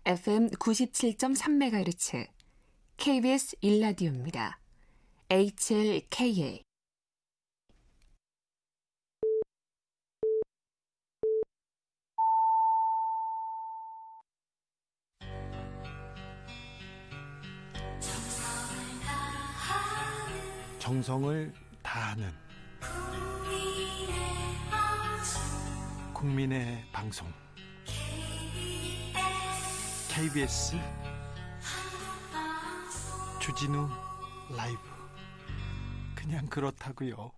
FM 97.3MHz KBS 1라디오입니다. HLKA 정성을 다하는 국민의 방송 KBS 주진우 라이브. 그냥 그렇다고요.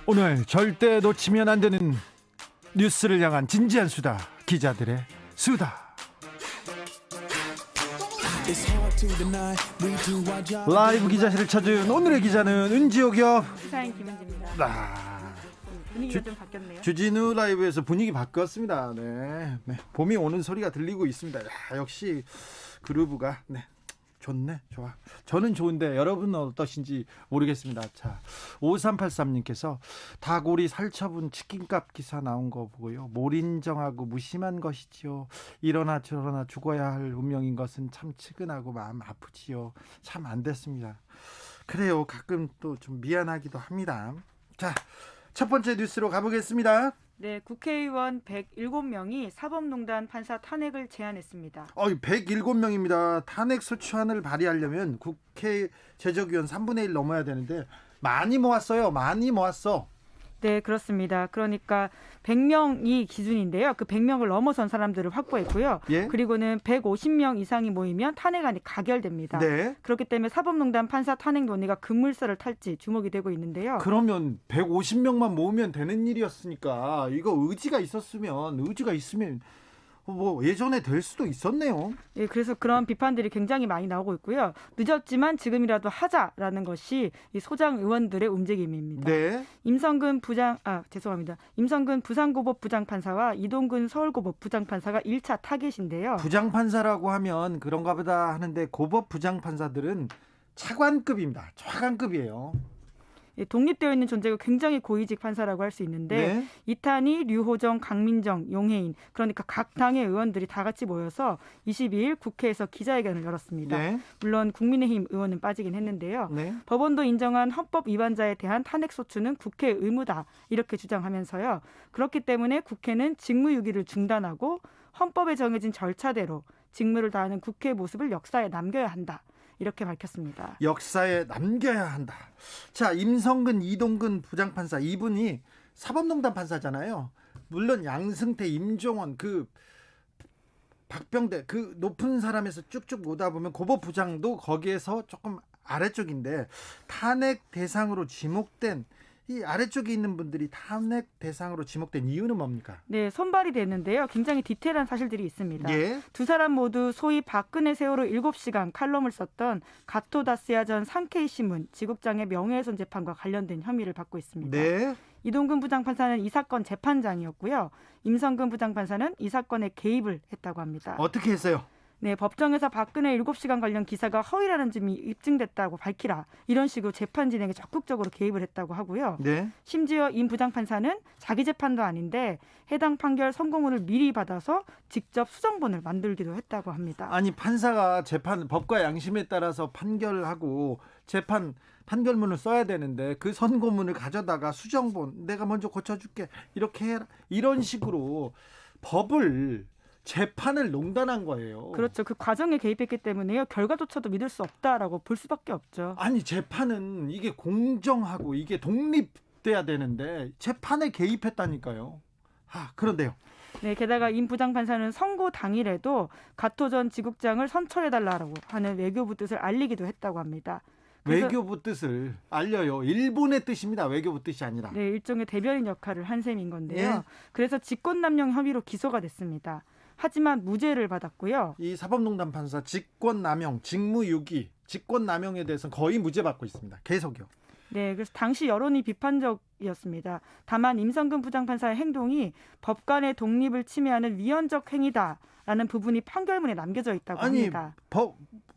오늘 절대 놓치면 안 되는 뉴스를 향한 진지한 수다, 기자들의 수다. 라이브 기자실을 찾은 오늘의 기자는 은지옥이요. 시사인 김은지입니다. 분위기가 좀 바뀌었네요. 주진우 라이브에서 분위기 바뀌었습니다. 네. 봄이 오는 소리가 들리고 있습니다. 역시 그루브가 좋네, 좋아. 저는 좋은데 여러분은 어떠신지 모르겠습니다. 자, 5383님께서 다고리 살처분 치킨값 기사 나온 거 보고요, 몰인정하고 무심한 것이지요. 이러나 저러나 죽어야 할 운명인 것은 참 측은하고 마음 아프지요. 참 안 됐습니다. 그래요, 가끔 또 좀 미안하기도 합니다. 자, 첫 번째 뉴스로 가보겠습니다. 네, 국회의원 107명이 사법농단 판사 탄핵을 제안했습니다. 107명입니다. 탄핵 소추안을 발의하려면 국회 제적위원 3분의 1 넘어야 되는데 많이 모았어요. 많이 모았어. 네, 그렇습니다. 그러니까 100명이 기준인데요. 그 100명을 넘어선 사람들을 확보했고요. 예? 그리고는 150명 이상이 모이면 탄핵안이 가결됩니다. 네. 그렇기 때문에 사법농단 판사 탄핵 논의가 급물살을 탈지 주목이 되고 있는데요. 그러면 150명만 모으면 되는 일이었으니까 이거 의지가 있으면 뭐 예전에 될 수도 있었네요. 예, 그래서 그런 비판들이 굉장히 많이 나오고 있고요. 늦었지만 지금이라도 하자라는 것이 이 소장 의원들의 움직임입니다. 네. 임성근 부산고법 부장판사와 이동근 서울고법 부장판사가 1차 타겟인데요. 부장판사라고 하면 그런가 보다 하는데 고법 부장판사들은 차관급입니다. 차관급이에요. 예, 독립되어 있는 존재가 굉장히 고위직 판사라고 할 수 있는데 네. 이탄희, 류호정, 강민정, 용해인, 그러니까 각 당의 의원들이 다 같이 모여서 22일 국회에서 기자회견을 열었습니다. 네. 물론 국민의힘 의원은 빠지긴 했는데요. 네. 법원도 인정한 헌법 위반자에 대한 탄핵소추는 국회 의무다 이렇게 주장하면서요. 그렇기 때문에 국회는 직무유기를 중단하고 헌법에 정해진 절차대로 직무를 다하는 국회의 모습을 역사에 남겨야 한다. 이렇게 밝혔습니다. 역사에 남겨야 한다. 자, 임성근, 이동근 부장판사, 이분이 사법농단 판사잖아요. 물론 양승태, 임종원, 박병대, 높은 사람에서 쭉쭉 오다 보면 고법 부장도 거기에서 조금 아래쪽인데, 탄핵 대상으로 지목된 이 아래쪽에 있는 분들이 탄핵 대상으로 지목된 이유는 뭡니까? 네, 선발이 됐는데요. 굉장히 디테일한 사실들이 있습니다. 예. 두 사람 모두 소위 박근혜 세월호 7시간 칼럼을 썼던 가토다스야 전 상케이 신문 지국장의 명예훼손 재판과 관련된 혐의를 받고 있습니다. 네. 이동근 부장판사는 이 사건 재판장이었고요. 임성근 부장판사는 이 사건에 개입을 했다고 합니다. 어떻게 했어요? 네, 법정에서 박근혜 7시간 관련 기사가 허위라는 점이 입증됐다고 밝히라. 이런 식으로 재판 진행에 적극적으로 개입을 했다고 하고요. 네. 심지어 임 부장판사는 자기 재판도 아닌데 해당 판결 선고문을 미리 받아서 직접 수정본을 만들기도 했다고 합니다. 아니, 판사가 법과 양심에 따라서 판결하고 판결문을 써야 되는데 그 선고문을 가져다가 수정본 내가 먼저 고쳐줄게 이렇게 해라, 이런 식으로 재판을 농단한 거예요. 그렇죠. 그 과정에 개입했기 때문에요. 결과조차도 믿을 수 없다라고 볼 수밖에 없죠. 아니, 재판은 이게 공정하고 이게 독립돼야 되는데 재판에 개입했다니까요. 그런데요. 네, 게다가 임 부장판사는 선고 당일에도 가토 전 지국장을 선처해달라고 하는 외교부 뜻을 알리기도 했다고 합니다. 외교부 뜻을 알려요. 일본의 뜻입니다. 외교부 뜻이 아니라. 네, 일종의 대변인 역할을 한 셈인 건데요. 예. 그래서 직권남용 혐의로 기소가 됐습니다. 하지만 무죄를 받았고요. 이 사법농단 판사 직권남용, 직무유기, 직권남용에 대해서는 거의 무죄 받고 있습니다. 계속요. 네, 그래서 당시 여론이 비판적이었습니다. 다만 임성근 부장판사의 행동이 법관의 독립을 침해하는 위헌적 행위다라는 부분이 판결문에 남겨져 있다고 합니다.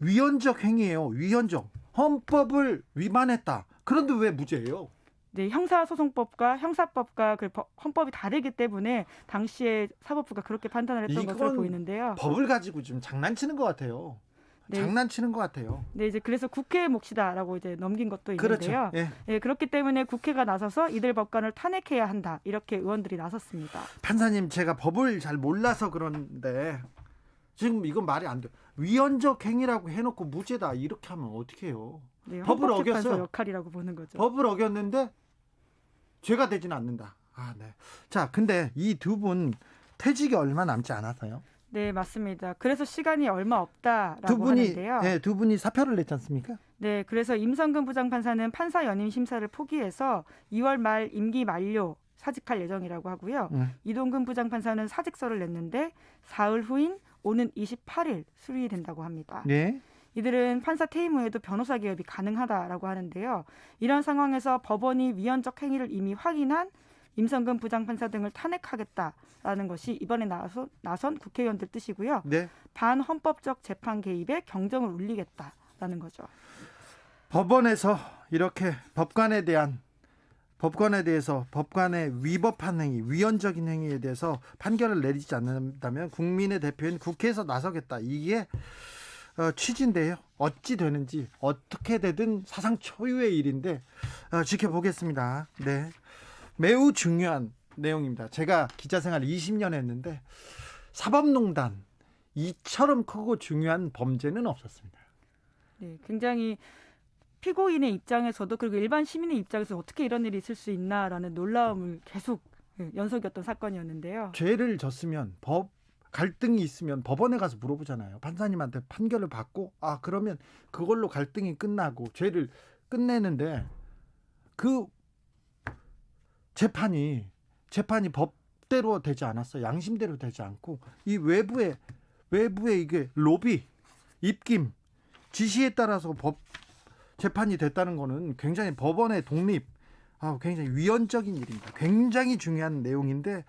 위헌적 행위예요. 위헌적. 헌법을 위반했다. 그런데 왜 무죄예요? 네, 형사소송법과 형사법과 그 헌법이 다르기 때문에 당시에 사법부가 그렇게 판단을 했던 것으로 이건 보이는데요. 법을 가지고 좀 장난치는 것 같아요. 네. 장난치는 것 같아요. 네, 이제 그래서 국회의 몫이다라고 이제 넘긴 것도 있는데요. 그렇죠. 예. 예, 그렇기 때문에 국회가 나서서 이들 법관을 탄핵해야 한다. 이렇게 의원들이 나섰습니다. 판사님, 제가 법을 잘 몰라서 그런데 지금 이건 말이 안 돼요. 위헌적 행위라고 해놓고 무죄다 이렇게 하면 어떻게 해요? 네, 법을 헌법재판소 어겼어요. 역할이라고 보는 거죠. 법을 어겼는데 죄가 되지는 않는다. 아, 네. 자, 근데 이 두 분 퇴직이 얼마 남지 않았어요. 네, 맞습니다. 그래서 시간이 얼마 없다라고 두 분이 하는데요. 네, 두 분이 사표를 냈지 않습니까? 네, 그래서 임성근 부장판사는 판사 연임 심사를 포기해서 2월 말 임기 만료 사직할 예정이라고 하고요. 이동근 부장판사는 사직서를 냈는데 사흘 후인 오는 28일 수리된다고 합니다. 네. 이들은 판사 퇴임 후에도 변호사 개업이 가능하다라고 하는데요. 이런 상황에서 법원이 위헌적 행위를 이미 확인한 임성근 부장판사 등을 탄핵하겠다라는 것이 이번에 나선 국회의원들 뜻이고요. 네. 반헌법적 재판 개입에 경정을 울리겠다라는 거죠. 법원에서 이렇게 법관에 대해서 법관의 위법한 행위, 위헌적인 행위에 대해서 판결을 내리지 않는다면 국민의 대표인 국회에서 나서겠다. 이게 취지인데요. 어찌 되는지 어떻게 되든 사상 초유의 일인데 지켜보겠습니다. 네, 매우 중요한 내용입니다. 제가 기자 생활 20년 했는데 사법농단 이처럼 크고 중요한 범죄는 없었습니다. 네, 굉장히 피고인의 입장에서도 그리고 일반 시민의 입장에서 어떻게 이런 일이 있을 수 있나라는 놀라움을 계속 연속이었던 사건이었는데요. 죄를 졌으면 갈등이 있으면 법원에 가서 물어보잖아요. 판사님한테 판결을 받고 그러면 그걸로 갈등이 끝나고 죄를 끝내는데 그 재판이 법대로 되지 않았어요. 양심대로 되지 않고 이 외부의 이게 로비, 입김, 지시에 따라서 재판이 됐다는 거는 굉장히 법원의 독립, 굉장히 위헌적인 일입니다. 굉장히 중요한 내용인데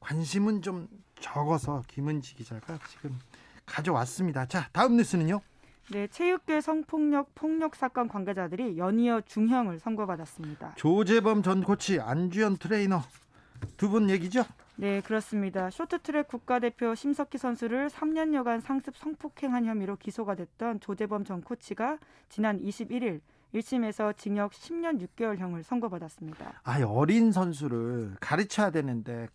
관심은 좀 적어서 김은지 기자가 지금 가져왔습니다. 자, 다음 뉴스는요. 네, 체육계 성폭력 폭력 사건 관계자들이 연이어 중형을 선고받았습니다. 조재범 전 코치, 안주현 트레이너 두 분 얘기죠? 네, 그렇습니다. 쇼트트랙 국가대표 심석희 선수를 3년여간 상습 성폭행한 혐의로 기소가 됐던 조재범 전 코치가 지난 21일 1심에서 징역 10년 6개월형을 선고받았습니다. 어린 선수를 가르쳐야 되는데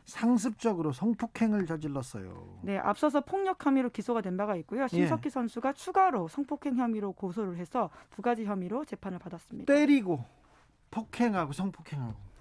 상습적으로 성폭행을 저질렀어요. 네, 앞서서 폭력 혐의로 기소가 된 바가 있고요. 심석희 선수가 추가로 성폭행 혐의로 고소를 해서 두 가지 혐의로 재판을 받았습니다. 때리고 폭행하고 성폭행하고.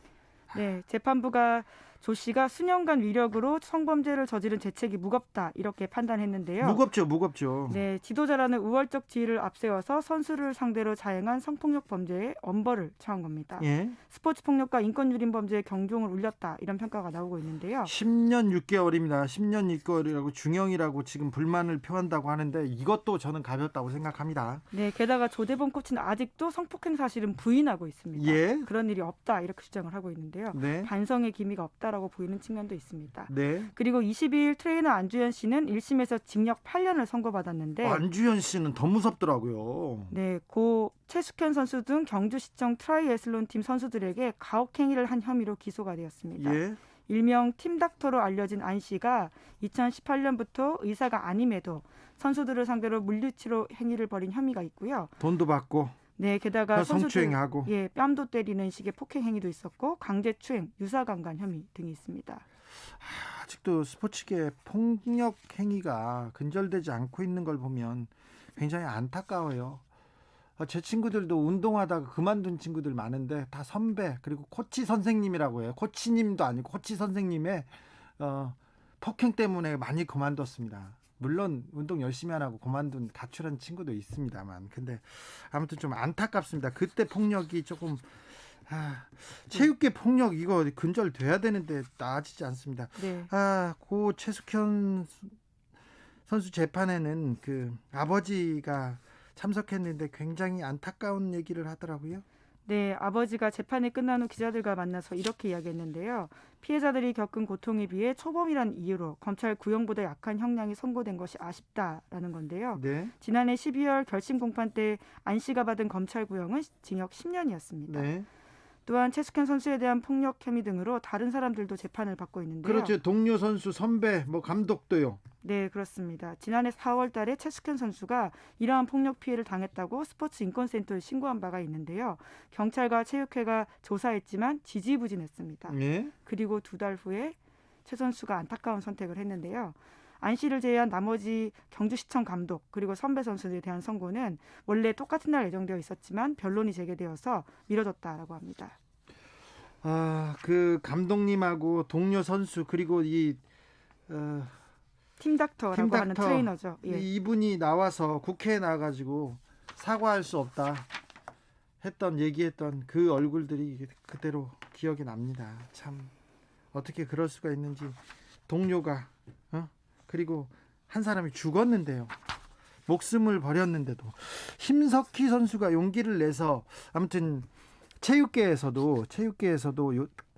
네, 재판부가 조 씨가 수년간 위력으로 성범죄를 저지른 죄책이 무겁다 이렇게 판단했는데요. 무겁죠. 네, 지도자라는 우월적 지위를 앞세워서 선수를 상대로 자행한 성폭력 범죄에 엄벌을 처한 겁니다. 예. 스포츠 폭력과 인권 유린 범죄에 경종을 울렸다 이런 평가가 나오고 있는데요. 10년 6개월입니다. 10년 6개월이라고 중형이라고 지금 불만을 표한다고 하는데 이것도 저는 가볍다고 생각합니다. 네, 게다가 조재범 코치는 아직도 성폭행 사실은 부인하고 있습니다. 예. 그런 일이 없다 이렇게 주장을 하고 있는데요. 네. 반성의 기미가 없다라고 보이는 측면도 있습니다. 네. 그리고 22일 트레이너 안주현 씨는 1심에서 징역 8년을 선고받았는데 안주현 씨는 더 무섭더라고요. 네, 고 최숙현 선수 등 경주시청 트라이애슬론 팀 선수들에게 가혹행위를 한 혐의로 기소가 되었습니다. 예. 일명 팀닥터로 알려진 안 씨가 2018년부터 의사가 아님에도 선수들을 상대로 물리치료 행위를 벌인 혐의가 있고요. 돈도 받고 네, 게다가 선수들 성추행하고. 뺨도 때리는 식의 폭행 행위도 있었고 강제추행, 유사강간 혐의 등이 있습니다. 아직도 스포츠계 폭력 행위가 근절되지 않고 있는 걸 보면 굉장히 안타까워요. 제 친구들도 운동하다가 그만둔 친구들 많은데 다 선배 그리고 코치 선생님이라고 해요. 코치님도 아니고 코치 선생님의 폭행 때문에 많이 그만뒀습니다. 물론 운동 열심히 안 하고 그만둔 가출한 친구도 있습니다만 근데 아무튼 좀 안타깝습니다. 그때 폭력이 조금 체육계 폭력 이거 근절돼야 되는데 나아지지 않습니다. 네. 고 최숙현 선수 재판에는 그 아버지가 참석했는데 굉장히 안타까운 얘기를 하더라고요. 네, 아버지가 재판이 끝난 후 기자들과 만나서 이렇게 이야기했는데요. 피해자들이 겪은 고통에 비해 초범이란 이유로 검찰 구형보다 약한 형량이 선고된 것이 아쉽다라는 건데요. 네. 지난해 12월 결심 공판 때 안 씨가 받은 검찰 구형은 징역 10년이었습니다. 네. 또한 최숙현 선수에 대한 폭력 혐의 등으로 다른 사람들도 재판을 받고 있는데요. 그렇죠. 동료 선수, 선배, 뭐 감독도요. 네, 그렇습니다. 지난해 4월 달에 최숙현 선수가 이러한 폭력 피해를 당했다고 스포츠 인권센터에 신고한 바가 있는데요. 경찰과 체육회가 조사했지만 지지부진했습니다. 네. 그리고 2달 후에 최 선수가 안타까운 선택을 했는데요. 안 씨를 제외한 나머지 경주시청 감독 그리고 선배 선수들에 대한 선고는 원래 똑같은 날 예정되어 있었지만 변론이 제기되어서 미뤄졌다라고 합니다. 그 감독님하고 동료 선수 그리고 이 팀닥터라고 하는 트레이너죠. 예. 이분이 나와서 국회에 나가지고 사과할 수 없다 얘기했던 그 얼굴들이 그대로 기억이 납니다. 참 어떻게 그럴 수가 있는지. 동료가 그리고 한 사람이 죽었는데요. 목숨을 버렸는데도 심석희 선수가 용기를 내서 아무튼 체육계에서도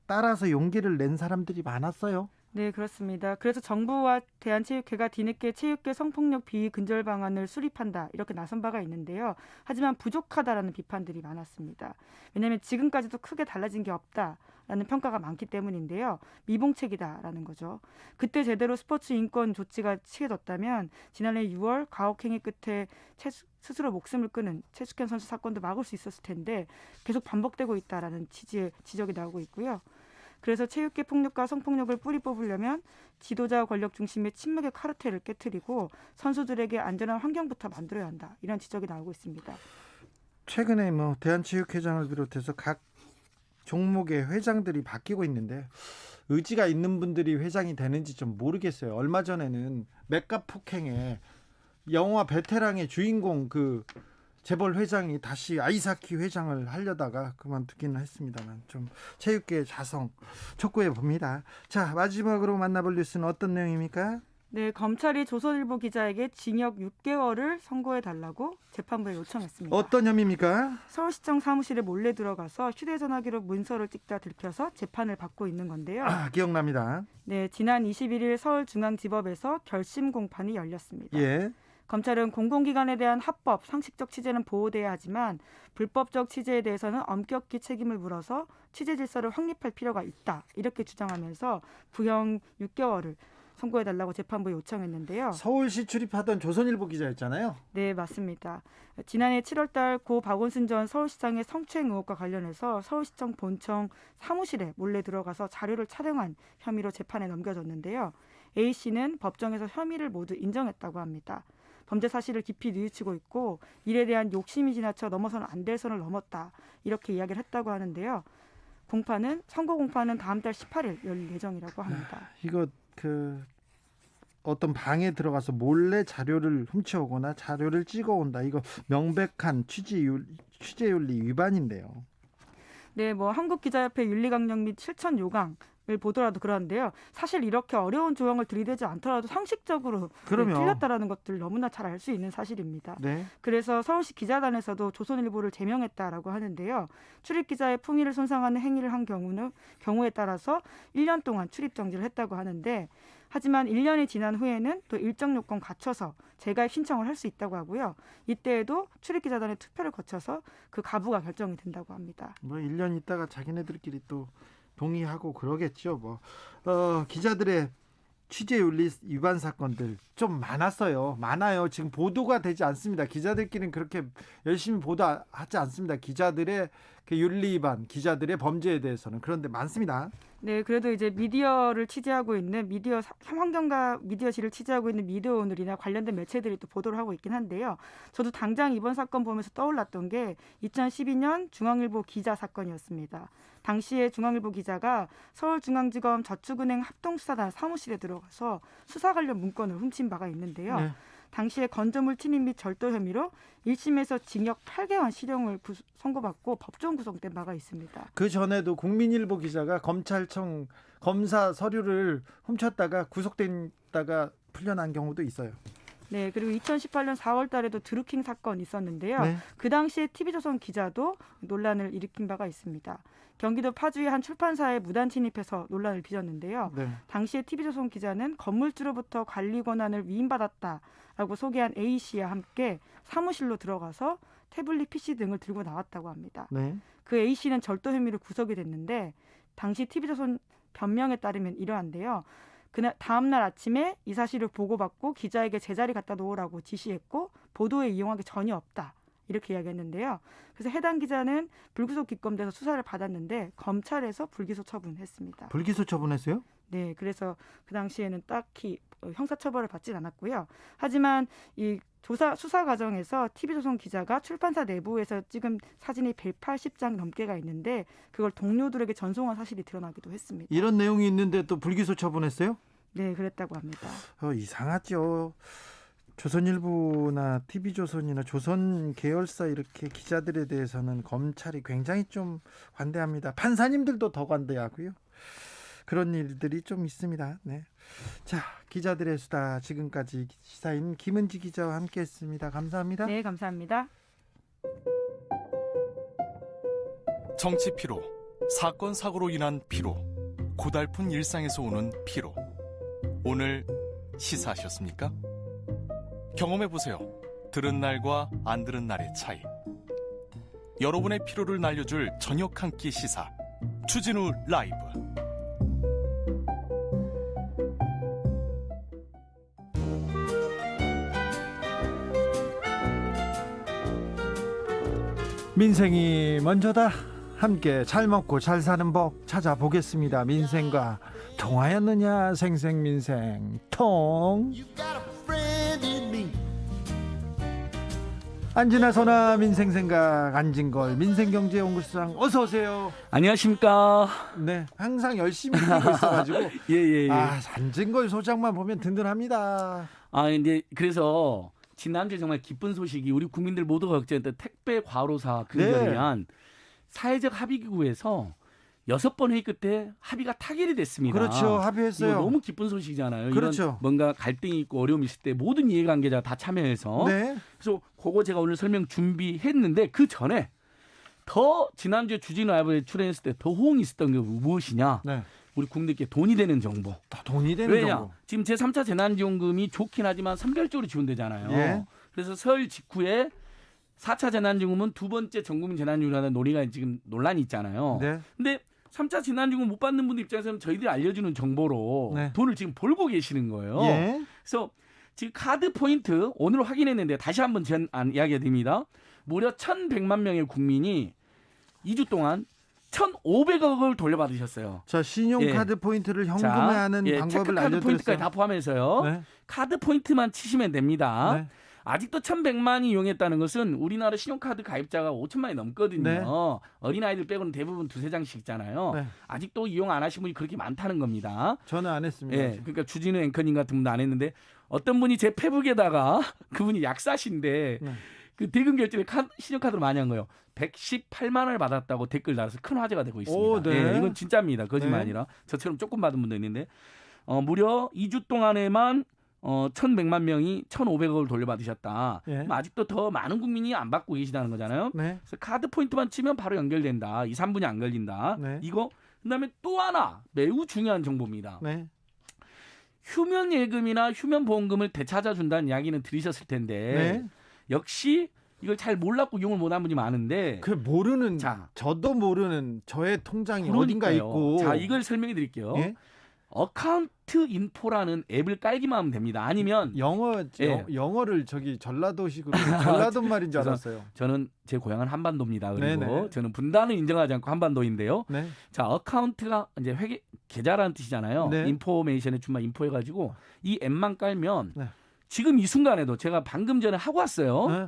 따라서 용기를 낸 사람들이 많았어요. 네, 그렇습니다. 그래서 정부와 대한체육회가 뒤늦게 체육계 성폭력 비위 근절 방안을 수립한다 이렇게 나선 바가 있는데요. 하지만 부족하다라는 비판들이 많았습니다. 왜냐하면 지금까지도 크게 달라진 게 없다라는 평가가 많기 때문인데요. 미봉책이다라는 거죠. 그때 제대로 스포츠 인권 조치가 취해졌다면 지난해 6월 가혹행위 끝에 스스로 목숨을 끊은 최숙현 선수 사건도 막을 수 있었을 텐데 계속 반복되고 있다라는 취지의 지적이 나오고 있고요. 그래서 체육계 폭력과 성폭력을 뿌리 뽑으려면 지도자 권력 중심의 침묵의 카르텔을 깨트리고 선수들에게 안전한 환경부터 만들어야 한다. 이런 지적이 나오고 있습니다. 최근에 대한체육회장을 비롯해서 각 종목의 회장들이 바뀌고 있는데 의지가 있는 분들이 회장이 되는지 좀 모르겠어요. 얼마 전에는 맥갑 폭행에 영화 베테랑의 주인공 그 재벌 회장이 다시 아이스하키 회장을 하려다가 그만두기는 했습니다만 좀 체육계의 자성 촉구해 봅니다. 자, 마지막으로 만나볼 뉴스는 어떤 내용입니까? 네, 검찰이 조선일보 기자에게 징역 6개월을 선고해달라고 재판부에 요청했습니다. 어떤 혐의입니까? 서울시청 사무실에 몰래 들어가서 휴대전화기로 문서를 찍다 들켜서 재판을 받고 있는 건데요. 기억납니다. 네, 지난 21일 서울중앙지법에서 결심 공판이 열렸습니다. 예. 검찰은 공공기관에 대한 합법, 상식적 취재는 보호돼야 하지만 불법적 취재에 대해서는 엄격히 책임을 물어서 취재 질서를 확립할 필요가 있다. 이렇게 주장하면서 구형 6개월을 선고해달라고 재판부에 요청했는데요. 서울시 출입하던 조선일보 기자였잖아요. 네, 맞습니다. 지난해 7월달 고 박원순 전 서울시장의 성추행 의혹과 관련해서 서울시청 본청 사무실에 몰래 들어가서 자료를 촬영한 혐의로 재판에 넘겨졌는데요. A씨는 법정에서 혐의를 모두 인정했다고 합니다. 범죄 사실을 깊이 뉘우치고 있고 일에 대한 욕심이 지나쳐 넘어서는 안 될 선을 넘었다. 이렇게 이야기를 했다고 하는데요. 선고 공판은 다음 달 18일 열릴 예정이라고 합니다. 이거 어떤 방에 들어가서 몰래 자료를 훔쳐오거나 자료를 찍어온다. 이거 명백한 취재윤리 위반인데요. 네, 한국기자협회 윤리강령 및 실천 요강을 보더라도 그러는데요. 사실 이렇게 어려운 조항을 들이대지 않더라도 상식적으로 틀렸다라는 것들 너무나 잘 알 수 있는 사실입니다. 네. 그래서 서울시 기자단에서도 조선일보를 제명했다라고 하는데요. 출입기자의 품위를 손상하는 행위를 한 경우에 따라서 1년 동안 출입 정지를 했다고 하는데 하지만 1년이 지난 후에는 또 일정 요건 갖춰서 재가입 신청을 할 수 있다고 하고요. 이때에도 출입기자단의 투표를 거쳐서 그 가부가 결정이 된다고 합니다. 1년 있다가 자기네들끼리 또 동의하고 그러겠죠. 기자들의 취재윤리 위반 사건들 좀 많아요. 지금 보도가 되지 않습니다. 기자들끼리는 그렇게 열심히 보도하지 않습니다. 기자들의 그 윤리 위반, 기자들의 범죄에 대해서는. 그런데 많습니다. 네, 그래도 이제 미디어를 취재하고 있는 환경과 미디어실을 취재하고 있는 미디어오늘이나 관련된 매체들이 또 보도를 하고 있긴 한데요. 저도 당장 이번 사건 보면서 떠올랐던 게 2012년 중앙일보 기자 사건이었습니다. 당시에 중앙일보 기자가 서울중앙지검 저축은행 합동수사단 사무실에 들어가서 수사 관련 문건을 훔친 바가 있는데요. 네. 당시에 건조물 침입 및 절도 혐의로 1심에서 징역 8개월 실형을 선고받고 법정 구속된 바가 있습니다. 그 전에도 국민일보 기자가 검찰청 검사 서류를 훔쳤다가 구속됐다가 풀려난 경우도 있어요. 네, 그리고 2018년 4월 달에도 드루킹 사건이 있었는데요. 네. 그 당시에 TV조선 기자도 논란을 일으킨 바가 있습니다. 경기도 파주의 한 출판사에 무단 침입해서 논란을 빚었는데요. 네. 당시에 TV조선 기자는 건물주로부터 관리 권한을 위임받았다라고 소개한 A씨와 함께 사무실로 들어가서 태블릿 PC 등을 들고 나왔다고 합니다. 네. 그 A씨는 절도 혐의로 구속이 됐는데 당시 TV조선 변명에 따르면 이러한데요. 그날 다음날 아침에 이 사실을 보고받고 기자에게 제자리 갖다 놓으라고 지시했고 보도에 이용한 게 전혀 없다. 이렇게 이야기했는데요. 그래서 해당 기자는 불구속 기검돼서 수사를 받았는데 검찰에서 불기소 처분했습니다. 불기소 처분했어요? 네, 그래서 그 당시에는 딱히 형사처벌을 받진 않았고요. 하지만 이 수사 과정에서 TV조선 기자가 출판사 내부에서 찍은 사진이 180장 넘게가 있는데 그걸 동료들에게 전송한 사실이 드러나기도 했습니다. 이런 내용이 있는데 또 불기소 처분했어요? 네, 그랬다고 합니다. 이상하죠. 조선일보나 TV조선이나 조선 계열사 이렇게 기자들에 대해서는 검찰이 굉장히 좀 관대합니다. 판사님들도 더 관대하고요. 그런 일들이 좀 있습니다. 네. 자, 기자들의 수다 지금까지 시사인 김은지 기자와 함께했습니다. 감사합니다. 네, 감사합니다. 정치 피로, 사건 사고로 인한 피로, 고달픈 일상에서 오는 피로. 오늘 시사하셨습니까? 경험해보세요. 들은 날과 안 들은 날의 차이. 여러분의 피로를 날려줄 저녁 한 끼 시사. 추진우 라이브. 민생이 먼저다. 함께 잘 먹고 잘 사는 법 찾아보겠습니다. 민생과 통하였느냐. 생생민생 통. 안진아 선아 민생생각 안진걸 민생경제연구소장 어서 오세요. 안녕하십니까. 네, 항상 열심히 뛰고 있어가지고 예. 안진걸 소장만 보면 든든합니다. 이제 그래서 지난주에 정말 기쁜 소식이 우리 국민들 모두가 걱정했던 택배 과로사 근절을 위한 사회적 합의기구에서 6번 회의 끝에 합의가 타결이 됐습니다. 그렇죠, 합의했어요. 이거 너무 기쁜 소식이잖아요. 그렇죠. 이런 뭔가 갈등이 있고 어려움이 있을 때 모든 이해관계자가 다 참여해서 네. 그래서 그거 제가 오늘 설명 준비했는데 그 전에 더 지난주에 주진우 라이브에 출연했을 때 더 호응이 있었던 게 무엇이냐. 네. 우리 국민들께 돈이 되는 정보. 돈이 되는 왜냐? 정보. 지금 제3차 재난지원금이 좋긴 하지만 선별적으로 지원되잖아요. 예. 그래서 설 직후에 4차 재난지원금은 두 번째 전국민 재난지원이라는 논의가 지금 논란이 있잖아요. 네. 근데 3차 재난지원금 못 받는 분들 입장에서는 저희들이 알려주는 정보로 네. 돈을 지금 벌고 계시는 거예요. 예. 그래서 지금 카드 포인트 오늘 확인했는데 다시 한번 이야기가 됩니다. 무려 1,100만 명의 국민이 2주 동안 1,500억을 돌려받으셨어요. 자, 신용카드 포인트를 현금화하는 방법을 체크카드 알려드렸어요. 포인트까지 다 포함해서요. 네. 카드 포인트만 치시면 됩니다. 네. 아직도 1,100만이 이용했다는 것은 우리나라 신용카드 가입자가 5천만이 넘거든요. 네. 어린아이들 빼고는 대부분 2-3장씩 있잖아요. 네. 아직도 이용 안 하신 분이 그렇게 많다는 겁니다. 저는 안 했습니다. 예, 그러니까 주진우 앵커님 같은 분도 안 했는데 어떤 분이 제 페북에다가 그분이 약사신데 네. 그 대금 결제를 신용카드로 많이 한 거예요. 118만 원을 받았다고 댓글 달아서 큰 화제가 되고 있습니다. 오, 네. 예, 이건 진짜입니다. 거짓말 네. 아니라 저처럼 조금 받은 분도 있는데 무려 2주 동안에만 1,100만 명이 1,500억을 돌려받으셨다. 예. 아직도 더 많은 국민이 안 받고 계시다는 거잖아요. 네. 그래서 카드 포인트만 치면 바로 연결된다. 2, 3분이 안 걸린다. 네. 이거 그다음에 또 하나 매우 중요한 정보입니다. 네. 휴면 예금이나 휴면 보험금을 되찾아준다는 이야기는 들으셨을 텐데 네. 역시 이걸 잘 몰랐고 이용을 못한 분이 많은데 그 모르는 자, 저도 모르는 저의 통장이 어딘가 그러니까요. 있고. 자, 이걸 설명해 드릴게요. 예? 어카운트 인포라는 앱을 깔기만 하면 됩니다. 아니면 예. 영어를 저기 전라도식으로 전라도 말인 줄 알았어요. 저는 제 고향은 한반도입니다. 그리고 네네. 저는 분단을 인정하지 않고 한반도인데요. 네. 자, 어카운트가 이제 계좌라는 뜻이잖아요. 네. 인포메이션에 주만 인포해가지고 이 앱만 깔면 네. 지금 이 순간에도 제가 방금 전에 하고 왔어요. 네.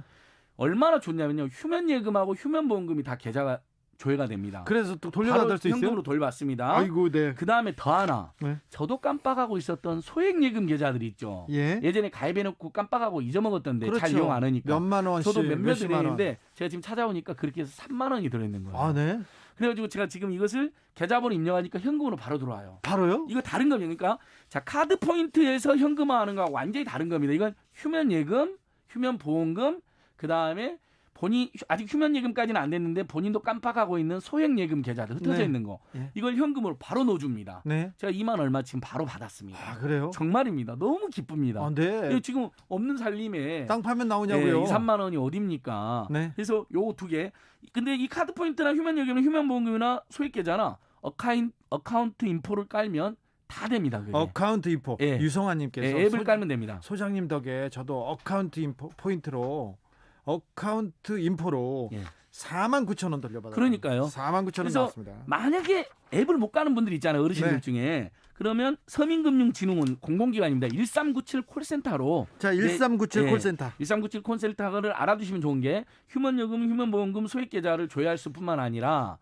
얼마나 좋냐면요. 휴면 예금하고 휴면 보험금이 다 계좌가 조회가 됩니다. 그래서 또 돌려받을 수 있어요? 현금으로 돌려받습니다. 아이고, 네. 그 다음에 더 하나, 네. 저도 깜빡하고 있었던 소액예금 계좌들 있죠. 예. 예전에 가입해놓고 깜빡하고 잊어먹었던데 잘 그렇죠. 이용 안 하니까. 몇만 원씩, 저도 몇몇 몇십만 원. 은행인데 제가 지금 찾아오니까 그렇게 해서 3만 원이 들어있는 거예요. 아, 네. 그래가지고 제가 지금 이것을 계좌번호 입력하니까 현금으로 바로 들어와요. 바로요? 이거 다른 겁니다. 그러니까 자 카드 포인트에서 현금화하는 거하고 완전히 다른 겁니다. 이건 휴면 예금, 휴면 보험금, 그 다음에 본인 아직 휴면 예금까지는 안 됐는데 본인도 깜빡하고 있는 소액 예금 계좌들 흩어져 네. 있는 거 예. 이걸 현금으로 바로 넣어줍니다. 네. 제가 2만 얼마 지금 바로 받았습니다. 아, 그래요? 정말입니다. 너무 기쁩니다. 아, 네. 이거 지금 없는 살림에 땅 파면 나오냐고요? 2, 3만 원이 어딥니까? 네. 그래서 요 두 개. 근데 이 카드 포인트나 휴면 예금은 휴면 보험금이나 소액 계좌나 어카운트 인포를 깔면 다 됩니다. 그게. 어카운트 인포. 예. 유성아님께서 예, 앱을 깔면 됩니다. 소장님 덕에 저도 어카운트 인포 포인트로 어카운트 인포로 예. 49,000원 돌려받았어요. 그러니까요. 49,000원 그래서 나왔습니다. 만약에 앱을 못 가는 분들 있잖아요. 어르신들 네. 중에. 그러면 서민금융진흥원 공공기관입니다. 1397 콜센터로 자, 1397 예. 콜센터. 1397 콜센터를 알아두시면 좋은 게 휴면요금, 휴면보험금, 소액계좌를 조회할 수뿐만 아니라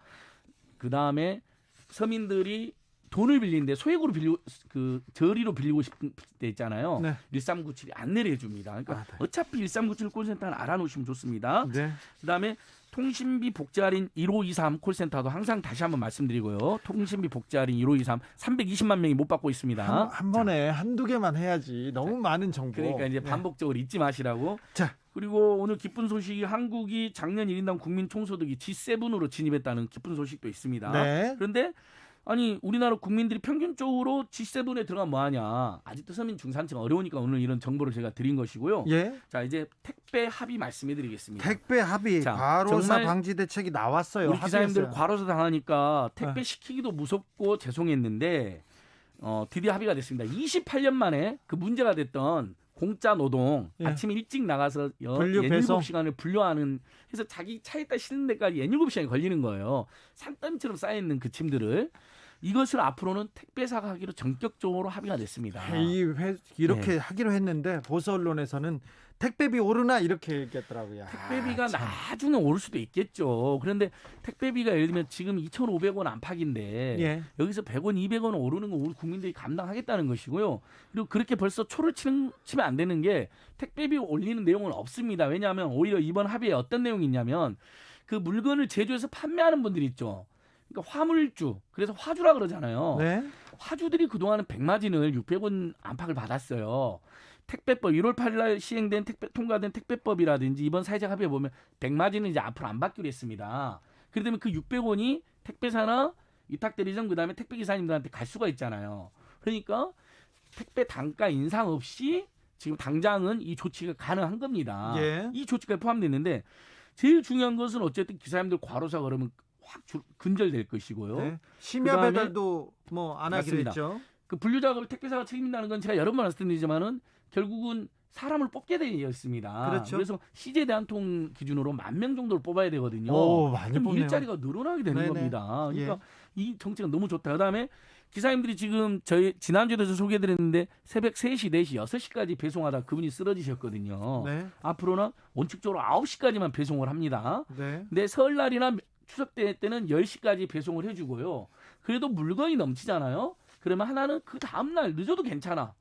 그다음에 서민들이 돈을 빌리는데 소액으로 빌리고 그 저리로 빌리고 싶은 때 있잖아요. 네. 1397이 안내를 해줍니다. 그러니까 아, 네. 어차피 1397 콜센터는 알아놓으시면 좋습니다. 네. 그다음에 통신비 복지 할인 1523 콜센터도 항상 다시 한번 말씀드리고요. 통신비 복지 할인 1523 320만 명이 못 받고 있습니다. 한 번에 한두 개만 해야지. 너무 많은 정보. 그러니까 이제 네. 반복적으로 잊지 마시라고. 자, 그리고 오늘 기쁜 소식이 한국이 작년 1인당 국민 총소득이 G7으로 진입했다는 기쁜 소식도 있습니다. 네. 그런데 아니 우리나라 국민들이 평균적으로 G7에 들어가면 뭐하냐. 아직도 서민 중산층 어려우니까 오늘 이런 정보를 제가 드린 것이고요. 예. 자 이제 택배 합의 말씀해드리겠습니다. 택배 합의 자, 과로사 정말 방지 대책이 나왔어요. 우리 기사님들 합의했어요. 과로사 당하니까 택배 시키기도 무섭고 죄송했는데 드디어 합의가 됐습니다. 28년 만에 그 문제가 됐던 공짜 노동 예. 아침 일찍 나가서 분류 배송. 7시간을 분류하는 해서 자기 차에다 실는 데까지 7시간이 걸리는 거예요. 산더미처럼 쌓여있는 그 짐들을 이것을 앞으로는 택배사가 하기로 전격적으로 합의가 됐습니다. 이렇게 네. 하기로 했는데 보수 언론에서는 택배비 오르나 이렇게 얘기했더라고요. 택배비가 참. 나중에 오를 수도 있겠죠. 그런데 택배비가 예를 들면 지금 2,500원 안팎인데 예. 여기서 100원, 200원 오르는 거 우리 국민들이 감당하겠다는 것이고요. 그리고 그렇게 벌써 초를 치면 안 되는 게 택배비 올리는 내용은 없습니다. 왜냐하면 오히려 이번 합의에 어떤 내용이 있냐면 그 물건을 제조해서 판매하는 분들이 있죠. 그러니까 화물주, 그래서 화주라 그러잖아요. 네. 화주들이 그동안은 백마진을 600원 안팎을 받았어요. 택배법 1월 8일 날 시행된 통과된 택배법이라든지 이번 사회적 합의에 보면 백마진은 이제 앞으로 안 받기로 했습니다. 그렇기 때문에 그 600원이 택배사나 위탁대리점 그다음에 택배기사님들한테 갈 수가 있잖아요. 그러니까 택배 단가 인상 없이 지금 당장은 이 조치가 가능한 겁니다. 예. 이 조치가 포함됐는데 제일 중요한 것은 어쨌든 기사님들 과로사 그러면 확 근절될 것이고요. 네. 심야 그다음에 배달도 뭐 안 하기로 맞습니다. 했죠. 그 분류 작업을 택배사가 책임진다는 건 제가 여러 번 말씀드리지만은 결국은 사람을 뽑게 되어 있습니다. 그렇죠. 그래서 CJ 대한통 기준으로 10,000명 정도를 뽑아야 되거든요. 오, 많이 그럼 뽑네요. 일자리가 늘어나게 되는 네네. 겁니다. 그러니까 예. 이 정책은 너무 좋다. 그다음에 기사님들이 지금 저희 지난주에도 소개해드렸는데 새벽 3시, 4시, 6시까지 배송하다 그분이 쓰러지셨거든요. 네. 앞으로는 원칙적으로 9시까지만 배송을 합니다. 네. 근데 설날이나 추석 때는 10시까지 배송을 해주고요. 그래도 물건이 넘치잖아요. 그러면 하나는 그 다음날 늦어도 괜찮아.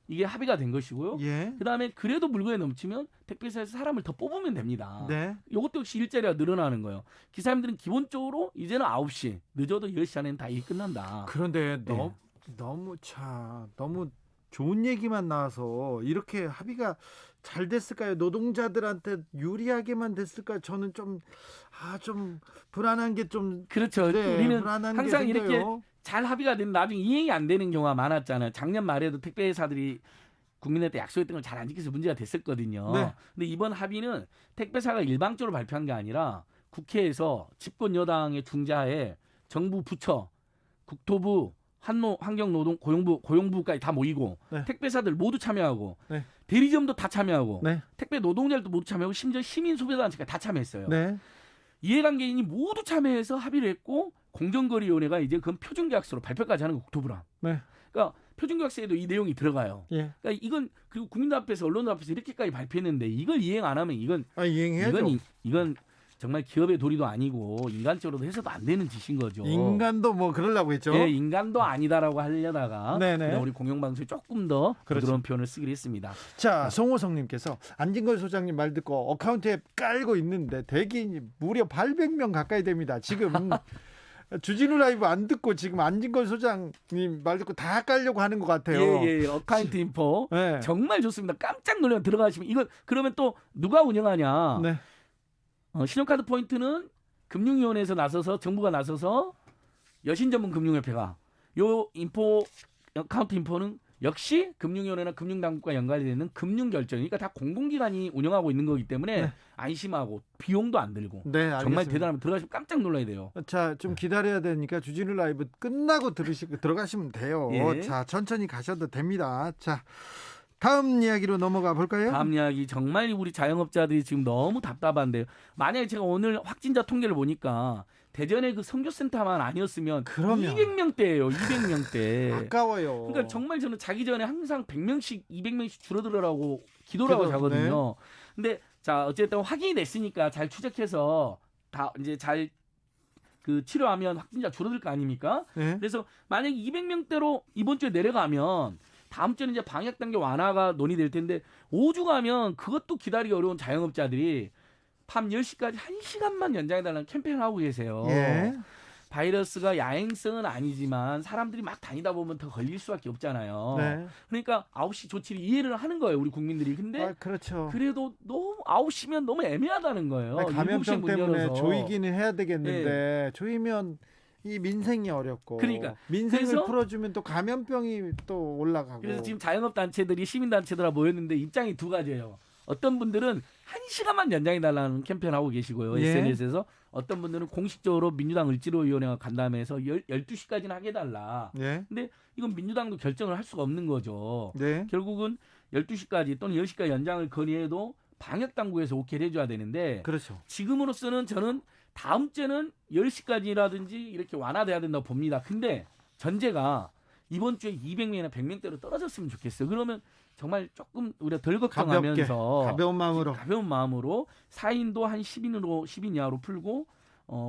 이게 합의가 된 것이고요. 예. 그다음에 그래도 물건이 넘치면 택배사에서 사람을 더 뽑으면 됩니다. 네. 이것도 역시 일자리가 늘어나는 거예요. 기사님들은 기본적으로 이제는 9시, 늦어도 10시 안에는 다 일이 끝난다. 그런데 네. 너무 좋은 얘기만 나와서 이렇게 합의가 잘 됐을까요? 노동자들한테 유리하게만 됐을까요? 저는 좀 불안한 게 좀 그렇죠. 네, 우리는 불안한 항상 게 생겨요. 이렇게 잘 합의가 되는 나중에 이행이 안 되는 경우가 많았잖아요. 작년 말에도 택배사들이 국민한테 약속했던 걸 잘 안 지켜서 문제가 됐었거든요. 네. 근데 이번 합의는 택배사가 일방적으로 발표한 게 아니라 국회에서 집권 여당의 중재하에 정부 부처, 국토부, 환경노동, 고용부까지 다 모이고 네. 택배사들 모두 참여하고 네. 대리점도 다 참여하고 네. 택배 노동자들도 모두 참여하고 심지어 시민 소비자단체가 다 참여했어요. 네. 이해관계인이 모두 참여해서 합의를 했고 공정거래위원회가 이제 그건 표준계약서로 발표까지 하는 거 국토부랑. 네. 그러니까 표준계약서에도 이 내용이 들어가요. 예. 그러니까 이건 그리고 국민들 앞에서 언론들 앞에서 이렇게까지 발표했는데 이걸 이행 안 하면 이건 이행해야죠. 이건 정말 기업의 도리도 아니고 인간적으로도 해서도 안 되는 짓인 거죠. 인간도 뭐 그러려고 했죠. 예, 인간도 아니다라고 하려다가 네네. 그냥 우리 공영방송이 조금 더 그렇죠. 부드러운 표현을 쓰기로 했습니다. 자, 송호성님께서 안진걸 소장님 말 듣고 어카운트 앱 깔고 있는데 대기인이 무려 800명 가까이 됩니다. 지금 주진우 라이브 안 듣고 지금 안진걸 소장님 말 듣고 다 깔려고 하는 것 같아요. 예, 어카운트 인포 네. 정말 좋습니다. 깜짝 놀라면 들어가시면 이거 그러면 또 누가 운영하냐? 네. 신용카드 포인트는 금융위원회에서 나서서 정부가 나서서 여신전문금융협회가 요 인포 어카운트 인포는 역시 금융위원회나 금융당국과 연관이 되는 금융결정, 그러니까 다 공공기관이 운영하고 있는 거기 때문에 네. 안심하고 비용도 안 들고 네, 알겠습니다. 정말 대단하면 들어가시면 깜짝 놀라야 돼요. 자, 좀 기다려야 되니까 주진우 라이브 끝나고 들어가시면 돼요. 예. 자, 천천히 가셔도 됩니다. 자, 다음 이야기로 넘어가 볼까요? 다음 이야기 정말 우리 자영업자들이 지금 너무 답답한데요. 만약에 제가 오늘 확진자 통계를 보니까 대전의 그 선교센터만 아니었으면 그럼요. 200명대예요. 200명대. 아까워요. 그러니까 정말 저는 자기 전에 항상 100명씩 200명씩 줄어들으라고 기도를 하고 자거든요. 근데 자 어쨌든 확인이 됐으니까 잘 추적해서 다 이제 잘 그 치료하면 확진자 줄어들 거 아닙니까? 네. 그래서 만약에 200명대로 이번 주에 내려가면 다음 주에는 이제 방역 단계 완화가 논의될 텐데 5주 가면 그것도 기다리기 어려운 자영업자들이 밤 10시까지 1시간만 연장해달라는 캠페인을 하고 계세요. 예. 바이러스가 야행성은 아니지만 사람들이 막 다니다 보면 더 걸릴 수밖에 없잖아요. 네. 그러니까 9시 조치를 이해를 하는 거예요, 우리 국민들이. 근데 아, 그렇죠. 그래도 너무 9시면 너무 애매하다는 거예요. 네, 7시에 감염병 문 때문에 열어서. 조이기는 해야 되겠는데 조이면 이 민생이 어렵고 그러니까. 민생을 그래서- 풀어주면 또 감염병이 또 올라가고 그래서 지금 자영업 단체들이 시민단체들하고 모였는데 입장이 두 가지예요. 어떤 분들은 1시간만 연장해달라는 캠페인 하고 계시고요. 예. SNS에서. 어떤 분들은 공식적으로 민주당 을지로위원회가 간담회에서 12시까지는 하게 해달라. 네. 근데 이건 민주당도 결정을 할 수가 없는 거죠. 네. 결국은 12시까지 또는 10시까지 연장을 건의해도 방역당국에서 오케이를 해줘야 되는데 그렇죠. 지금으로서는 저는 다음 주에는 10시까지라든지 이렇게 완화돼야 된다고 봅니다. 근데 전제가 이번 주에 200명이나 100명대로 떨어졌으면 좋겠어요. 그러면 정말 조금 우리가 덜 걱정하면서 가벼운 마음으로 4인도 한 10인 이하로 풀고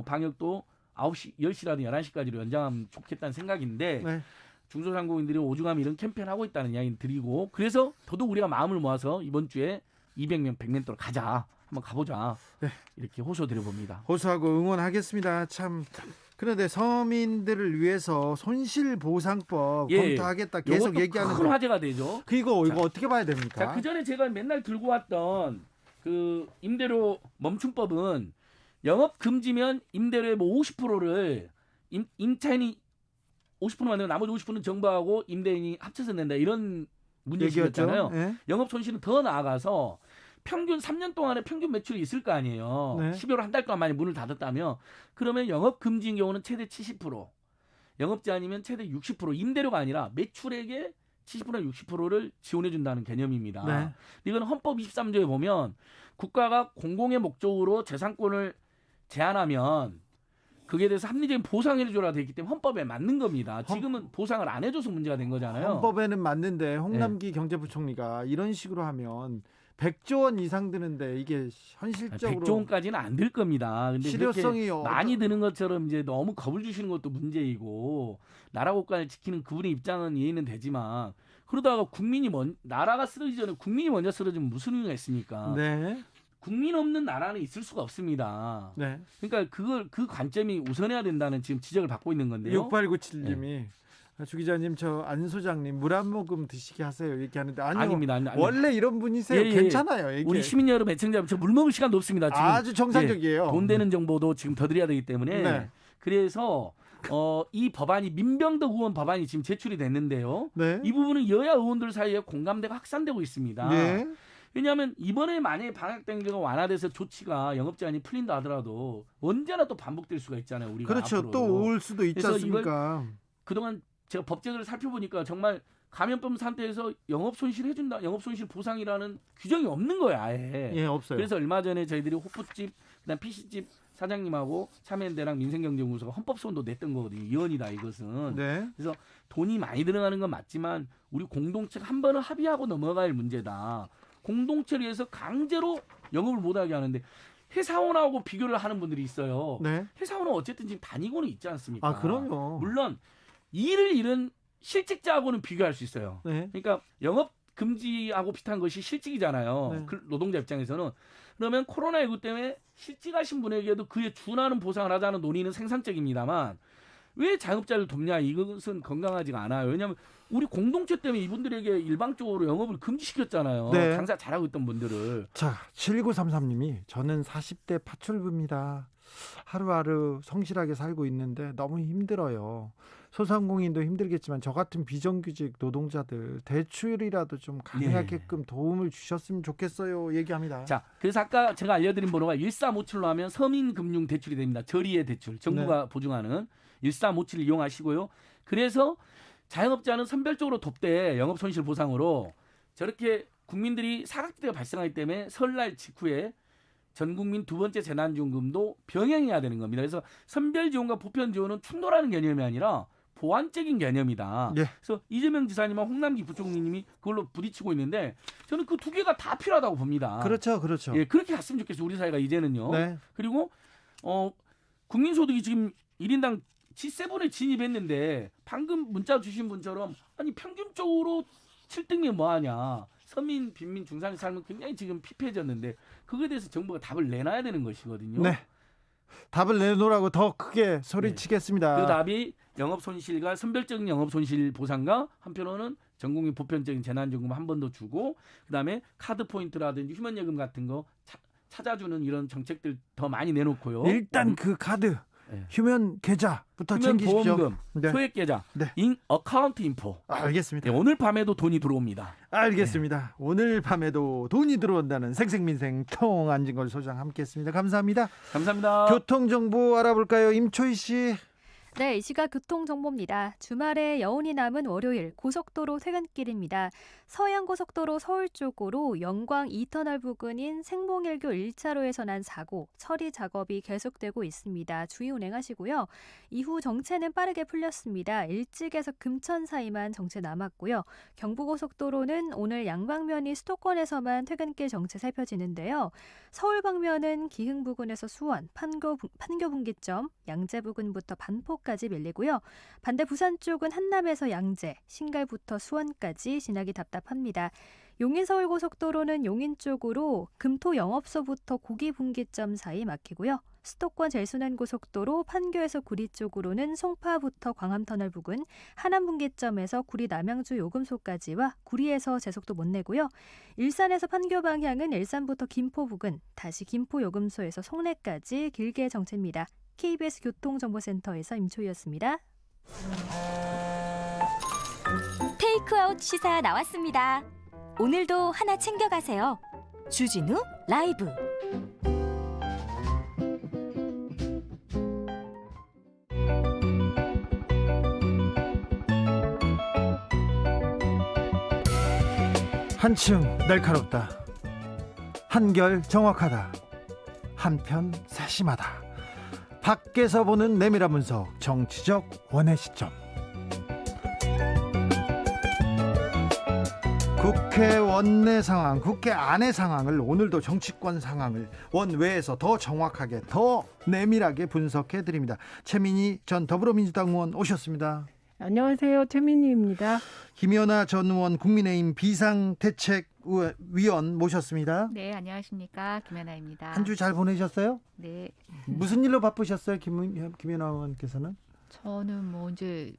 방역도 9시, 10시라든지 11시까지로 연장하면 좋겠다는 생각인데 네. 중소상공인들이 오죽하면 이런 캠페인 하고 있다는 이야기를 드리고 그래서 더더욱 우리가 마음을 모아서 이번 주에 200명, 100명대로 가자. 한번 가보자. 네. 이렇게 호소드려봅니다. 호소하고 응원하겠습니다. 참 그런데 서민들을 위해서 손실보상법 검토하겠다 계속 이것도 얘기하는 큰 거. 화제가 되죠. 이거 자, 어떻게 봐야 됩니까? 자, 그 전에 제가 맨날 들고 왔던 그 임대료 멈춤법은 영업 금지면 임대료의 뭐 50%를 임차인이 50%만 내고 나머지 50%는 정부하고 임대인이 합쳐서 낸다 이런 문제였잖아요. 예? 영업 손실은 더 나아가서 평균 3년 동안에 평균 매출이 있을 거 아니에요. 네. 12월 한 달 동안 만약 문을 닫았다면 그러면 영업 금지인 경우는 최대 70%, 영업제 아니면 최대 60%, 임대료가 아니라 매출액의 70%나 60%를 지원해 준다는 개념입니다. 네. 이건 헌법 23조에 보면 국가가 공공의 목적으로 재산권을 제한하면 그게 대해서 합리적인 보상을 해줘라 돼 있기 때문에 헌법에 맞는 겁니다. 지금은 보상을 안 해줘서 문제가 된 거잖아요. 헌법에는 맞는데 홍남기 경제부총리가 이런 식으로 하면 100조 원 이상 드는데 이게 현실적으로 100조 원까지는 안 들 겁니다. 근데 실효성이 그렇게 많이 드는 것처럼 이제 너무 겁을 주시는 것도 문제이고 나라 국가를 지키는 그분의 입장은 이해는 되지만 그러다가 나라가 쓰러지기 전에 국민이 먼저 쓰러지면 무슨 의미가 있습니까? 네. 국민 없는 나라는 있을 수가 없습니다. 네. 그러니까 그 관점이 우선해야 된다는 지금 지적을 받고 있는 건데요. 6897님이 주 기자님 저 안 소장님 물 한 모금 드시게 하세요 이렇게 하는데 아니요. 아닙니다. 아니, 원래 이런 분이세요. 예, 예. 괜찮아요. 이게. 우리 시민 여러분, 애청자 여러분, 저 물 먹을 시간도 없습니다. 지금 아주 정상적이에요. 돈 되는 정보도 지금 더 드려야 되기 때문에 네. 그래서 이 법안이 민병덕 의원 법안이 지금 제출이 됐는데요. 네. 이 부분은 여야 의원들 사이에 공감대가 확산되고 있습니다. 예. 왜냐하면 이번에 만약에 방역 단계가 완화돼서 조치가 영업 제한이 풀린다 하더라도 언제나 또 반복될 수가 있잖아요. 우리가 그렇죠. 앞으로도. 또 올 수도 있지 그래서 않습니까? 그동안 제가 법제도를 살펴보니까 정말 감염병 상태에서 영업 손실 해준다, 영업 손실 보상이라는 규정이 없는 거예요, 아예. 예, 없어요. 그래서 얼마 전에 저희들이 호프집, 그다음 PC집 사장님하고 참여연대랑 민생경제연구소가 헌법소원도 냈던 거거든요. 위헌이다 이것은. 네. 그래서 돈이 많이 들어가는 건 맞지만 우리 공동체가 한 번은 합의하고 넘어갈 문제다. 공동체를 위해서 강제로 영업을 못하게 하는데 회사원하고 비교를 하는 분들이 있어요. 네. 회사원은 어쨌든 지금 다니고는 있지 않습니까? 아, 그럼요. 물론 일을 잃은 실직자하고는 비교할 수 있어요. 네. 그러니까 영업 금지하고 비슷한 것이 실직이잖아요. 네. 그 노동자 입장에서는. 그러면 코로나19 때문에 실직하신 분에게도 그에 준하는 보상을 하자는 논의는 생산적입니다만 왜 자영업자를 돕냐? 이것은 건강하지가 않아요. 왜냐하면 우리 공동체 때문에 이분들에게 일방적으로 영업을 금지시켰잖아요. 네. 장사 잘하고 있던 분들을. 자, 7933님이 저는 40대 파출부입니다. 하루하루 성실하게 살고 있는데 너무 힘들어요. 소상공인도 힘들겠지만 저 같은 비정규직 노동자들 대출이라도 좀 가능하게끔 도움을 주셨으면 좋겠어요. 얘기합니다. 자, 그래서 아까 제가 알려드린 번호가 1357로 하면 서민금융 대출이 됩니다. 저리의 대출. 정부가 보증하는 1357을 이용하시고요. 그래서 자영업자는 선별적으로 돕되 영업 손실 보상으로 저렇게 국민들이 사각지대가 발생하기 때문에 설날 직후에 전 국민 두 번째 재난지원금도 병행해야 되는 겁니다. 그래서 선별 지원과 보편 지원은 충돌하는 개념이 아니라 보완적인 개념이다. 예. 그래서 이재명 지사님과 홍남기 부총리님이 그걸로 부딪히고 있는데 저는 그 두 개가 다 필요하다고 봅니다. 그렇죠, 그렇죠. 예, 그렇게 갔으면 좋겠어요. 우리 사회가 이제는요. 네. 그리고 국민소득이 지금 1인당 G7에 진입했는데 방금 문자 주신 분처럼 아니 평균적으로 7등이면 뭐하냐. 서민, 빈민, 중산의 삶은 굉장히 지금 피폐해졌는데 그거에 대해서 정부가 답을 내놔야 되는 것이거든요. 네. 답을 내놓으라고 더 크게 소리치겠습니다. 그 답이 영업 손실과 선별적인 영업 손실 보상과 한편으로는 전국민 보편적인 재난지원금 한 번 더 주고 그다음에 카드 포인트라든지 휴먼예금 같은 거 찾아주는 이런 정책들 더 많이 내놓고요. 일단 그 카드, 네. 휴면 계좌부터 휴면 챙기십시오. 보험금, 네. 소액 계좌, 네. 어카운트 인포. 알겠습니다. 네, 오늘 밤에도 돈이 들어옵니다. 알겠습니다. 오늘 밤에도 돈이 들어온다는 생생민생 통안진걸 소장 함께했습니다. 감사합니다. 감사합니다. 교통정보 알아볼까요? 임초희 씨. 네, 이 시각 교통정보입니다. 주말에 여운이 남은 월요일 고속도로 퇴근길입니다. 서해안고속도로 서울 쪽으로 영광 2터널 부근인 생봉일교 1차로에서 난 사고, 처리 작업이 계속되고 있습니다. 주의 운행하시고요. 이후 정체는 빠르게 풀렸습니다. 일찍에서 금천 사이만 정체 남았고요. 경부고속도로는 오늘 양방면이 수도권에서만 퇴근길 정체 살펴지는데요. 서울 방면은 기흥 부근에서 수원, 판교 분기점, 양재 부근부터 반포까지 밀리고요. 반대 부산 쪽은 한남에서 양재, 신갈부터 수원까지 지나기 답답합니다. 용인 서울고속도로는 용인 쪽으로 금토 영업소부터 고기 분기점 사이 막히고요. 수도권 제일순환고속도로 판교에서 구리 쪽으로는 송파부터 광암터널 부근, 하남 분기점에서 구리 남양주 요금소까지와 구리에서 제속도 못 내고요. 일산에서 판교 방향은 일산부터 김포 부근, 다시 김포 요금소에서 송내까지 길게 정체입니다. KBS 교통정보센터에서 임초희였습니다. 테이크아웃 시사 나왔습니다. 오늘도 하나 챙겨가세요. 주진우 라이브. 한층 날카롭다. 한결 정확하다. 한편 세심하다. 밖에서 보는 내밀한 분석, 정치적 원의 시점. 국회 원내 상황, 국회 안의 상황을 오늘도 정치권 상황을 원외에서 더 정확하게, 더 내밀하게 분석해 드립니다. 최민희 전 더불어민주당 의원 오셨습니다. 안녕하세요. 최민희입니다. 김연아 전 의원 국민의힘 비상대책위원 모셨습니다. 네, 안녕하십니까. 김연아입니다. 한 주 잘 보내셨어요? 네, 무슨 일로 바쁘셨어요, 김연아 의원께서는? 저는 뭐 이제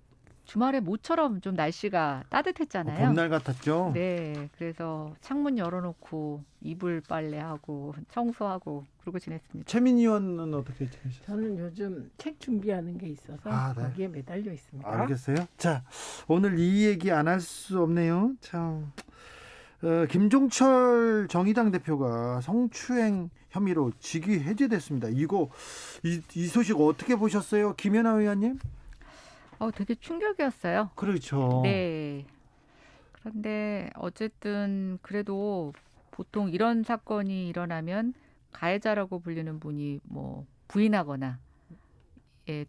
주말에 모처럼 좀 날씨가 따뜻했잖아요. 봄날 같았죠? 네, 그래서 창문 열어놓고 이불 빨래하고 청소하고 그러고 지냈습니다. 최민희 의원은 어떻게 지내셨어요? 저는 요즘 책 준비하는 게 있어서 네. 거기에 매달려 있습니다. 알겠어요. 자, 오늘 이 얘기 안 할 수 없네요. 참, 김종철 정의당 대표가 성추행 혐의로 직위 해제됐습니다. 이 소식 어떻게 보셨어요, 김연아 의원님? 되게 충격이었어요. 그렇죠. 네. 그런데 어쨌든 그래도 보통 이런 사건이 일어나면 가해자라고 불리는 분이 뭐 부인하거나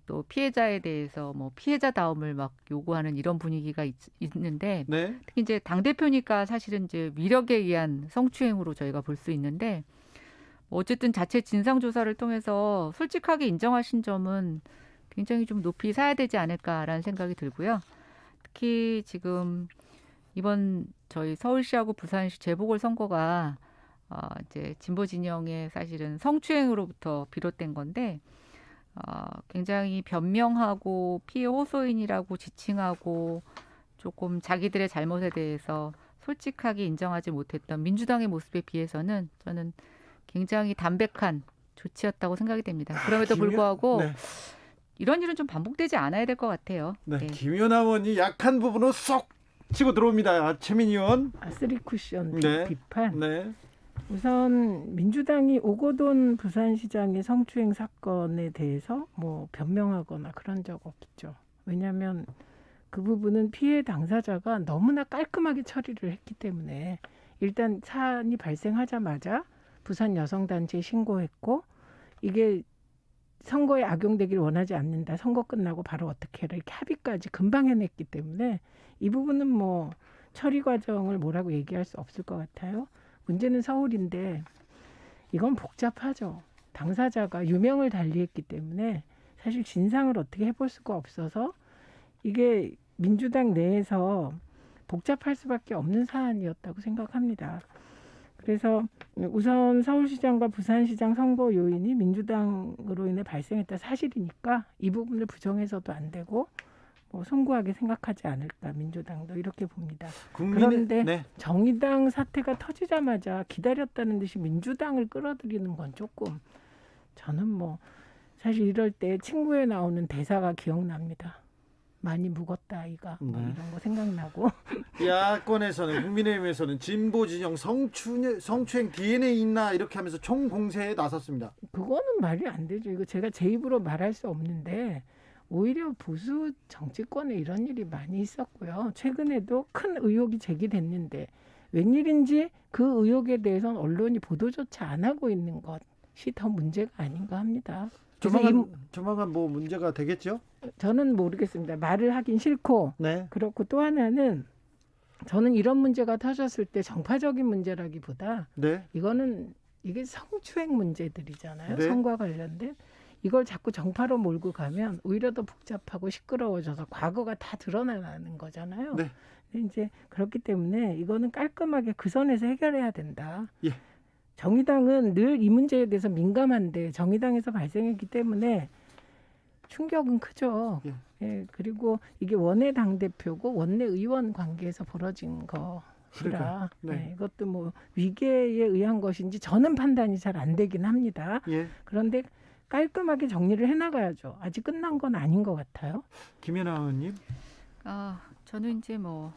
또 피해자에 대해서 뭐 피해자다움을 막 요구하는 이런 분위기가 있는데 네. 특히 이제 당대표니까 사실은 이제 위력에 의한 성추행으로 저희가 볼 수 있는데 어쨌든 자체 진상조사를 통해서 솔직하게 인정하신 점은 굉장히 좀 높이 사야 되지 않을까라는 생각이 들고요. 특히 지금 이번 저희 서울시하고 부산시 재보궐선거가 이제 진보 진영의 사실은 성추행으로부터 비롯된 건데 굉장히 변명하고 피해 호소인이라고 지칭하고 조금 자기들의 잘못에 대해서 솔직하게 인정하지 못했던 민주당의 모습에 비해서는 저는 굉장히 담백한 조치였다고 생각이 됩니다. 그럼에도 불구하고 네. 이런 일은 좀 반복되지 않아야 될 것 같아요. 네. 네. 김연아 의원이 약한 부분으로 쏙 치고 들어옵니다. 최민희 의원. 쓰리 쿠션 네. 비판. 네. 우선 민주당이 오거돈 부산시장의 성추행 사건에 대해서 뭐 변명하거나 그런 적 없죠. 왜냐하면 그 부분은 피해 당사자가 너무나 깔끔하게 처리를 했기 때문에 일단 사안이 발생하자마자 부산 여성단체에 신고했고 이게 선거에 악용되기를 원하지 않는다. 선거 끝나고 바로 어떻게 해라. 이렇게 합의까지 금방 해냈기 때문에 이 부분은 뭐 처리 과정을 뭐라고 얘기할 수 없을 것 같아요. 문제는 서울인데 이건 복잡하죠. 당사자가 유명을 달리했기 때문에 사실 진상을 어떻게 해볼 수가 없어서 이게 민주당 내에서 복잡할 수밖에 없는 사안이었다고 생각합니다. 그래서 우선 서울시장과 부산시장 선거 요인이 민주당으로 인해 발생했다 사실이니까 이 부분을 부정해서도 안 되고 뭐 송구하게 생각하지 않을까 민주당도 이렇게 봅니다. 그런데 네. 정의당 사태가 터지자마자 기다렸다는 듯이 민주당을 끌어들이는 건 조금 저는 뭐 사실 이럴 때 친구에 나오는 대사가 기억납니다. 많이 묵었다 아이가 뭐 네. 이런 거 생각나고 야권에서는 국민의힘에서는 진보 진영 성추행 DNA 있나 이렇게 하면서 총공세에 나섰습니다. 그거는 말이 안 되죠. 이거 제가 제 입으로 말할 수 없는데 오히려 보수 정치권에 이런 일이 많이 있었고요. 최근에도 큰 의혹이 제기됐는데 웬일인지 그 의혹에 대해서는 언론이 보도조차 안 하고 있는 것이 더 문제가 아닌가 합니다. 조만간 뭐 문제가 되겠죠? 저는 모르겠습니다. 말을 하긴 싫고 네. 그렇고 또 하나는 저는 이런 문제가 터졌을 때 정파적인 문제라기보다 네. 이게 성추행 문제들이잖아요. 네. 성과 관련된 이걸 자꾸 정파로 몰고 가면 오히려 더 복잡하고 시끄러워져서 과거가 다 드러나는 거잖아요. 네. 근데 이제 그렇기 때문에 이거는 깔끔하게 그 선에서 해결해야 된다. 예. 정의당은 늘 이 문제에 대해서 민감한데 정의당에서 발생했기 때문에 충격은 크죠. 예. 예, 그리고 이게 원내 당대표고 원내 의원 관계에서 벌어진 것이라 그러니까요. 네. 이것도 뭐 위계에 의한 것인지 저는 판단이 잘 안 되긴 합니다. 예. 그런데 깔끔하게 정리를 해나가야죠. 아직 끝난 건 아닌 것 같아요. 김연아 의원님. 저는 이제 뭐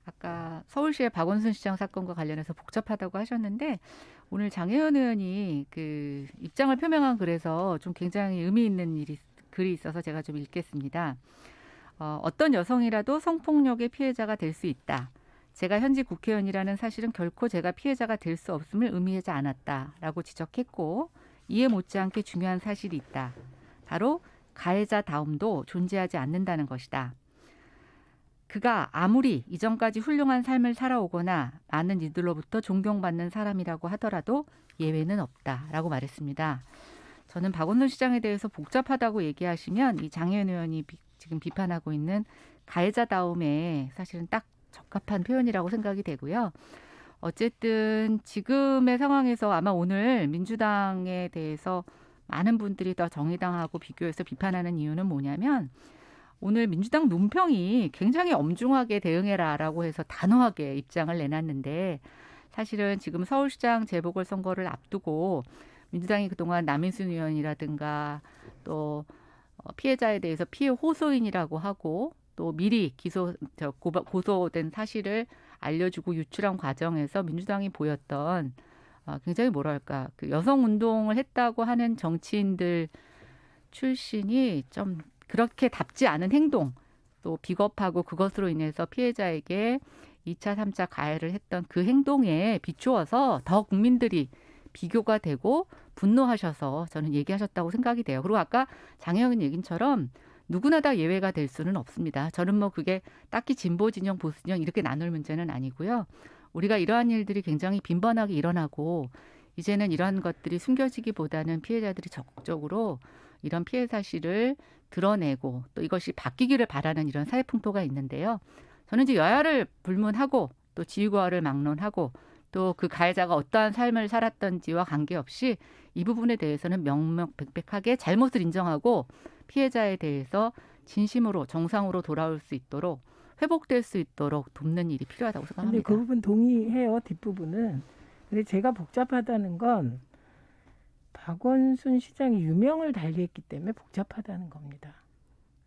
아까 서울시의 박원순 시장 사건과 관련해서 복잡하다고 하셨는데 오늘 장혜연 의원이 그 입장을 표명한 글에서 좀 굉장히 의미 있는 글이 있어서 제가 좀 읽겠습니다. 어떤 여성이라도 성폭력의 피해자가 될 수 있다. 제가 현직 국회의원이라는 사실은 결코 제가 피해자가 될 수 없음을 의미하지 않았다라고 지적했고 이에 못지않게 중요한 사실이 있다. 바로 가해자다움도 존재하지 않는다는 것이다. 그가 아무리 이전까지 훌륭한 삶을 살아오거나 많은 이들로부터 존경받는 사람이라고 하더라도 예외는 없다라고 말했습니다. 저는 박원순 시장에 대해서 복잡하다고 얘기하시면 이 장혜연 의원이 지금 비판하고 있는 가해자다움에 사실은 딱 적합한 표현이라고 생각이 되고요. 어쨌든 지금의 상황에서 아마 오늘 민주당에 대해서 많은 분들이 더 정의당하고 비교해서 비판하는 이유는 뭐냐면 오늘 민주당 논평이 굉장히 엄중하게 대응해라라고 해서 단호하게 입장을 내놨는데 사실은 지금 서울시장 재보궐선거를 앞두고 민주당이 그동안 남인순 의원이라든가 또 피해자에 대해서 피해 호소인이라고 하고 또 미리 고소된 사실을 알려주고 유출한 과정에서 민주당이 보였던 굉장히 뭐랄까 그 여성운동을 했다고 하는 정치인들 출신이 좀 그렇게 답지 않은 행동 또 비겁하고 그것으로 인해서 피해자에게 2차, 3차 가해를 했던 그 행동에 비추어서 더 국민들이 비교가 되고 분노하셔서 저는 얘기하셨다고 생각이 돼요. 그리고 아까 장혜영 얘기처럼 누구나 다 예외가 될 수는 없습니다. 저는 뭐 그게 딱히 진보 진영, 보수 진영 이렇게 나눌 문제는 아니고요. 우리가 이러한 일들이 굉장히 빈번하게 일어나고 이제는 이런 것들이 숨겨지기보다는 피해자들이 적극적으로 이런 피해 사실을 드러내고 또 이것이 바뀌기를 바라는 이런 사회 풍토가 있는데요. 저는 이제 여야를 불문하고 또 지위고하를 막론하고 또 그 가해자가 어떠한 삶을 살았던지와 관계없이 이 부분에 대해서는 명명백백하게 잘못을 인정하고 피해자에 대해서 진심으로 정상으로 돌아올 수 있도록 회복될 수 있도록 돕는 일이 필요하다고 근데 생각합니다. 그 부분 동의해요. 뒷부분은. 근데 제가 복잡하다는 건 박원순 시장이 유명을 달리했기 때문에 복잡하다는 겁니다.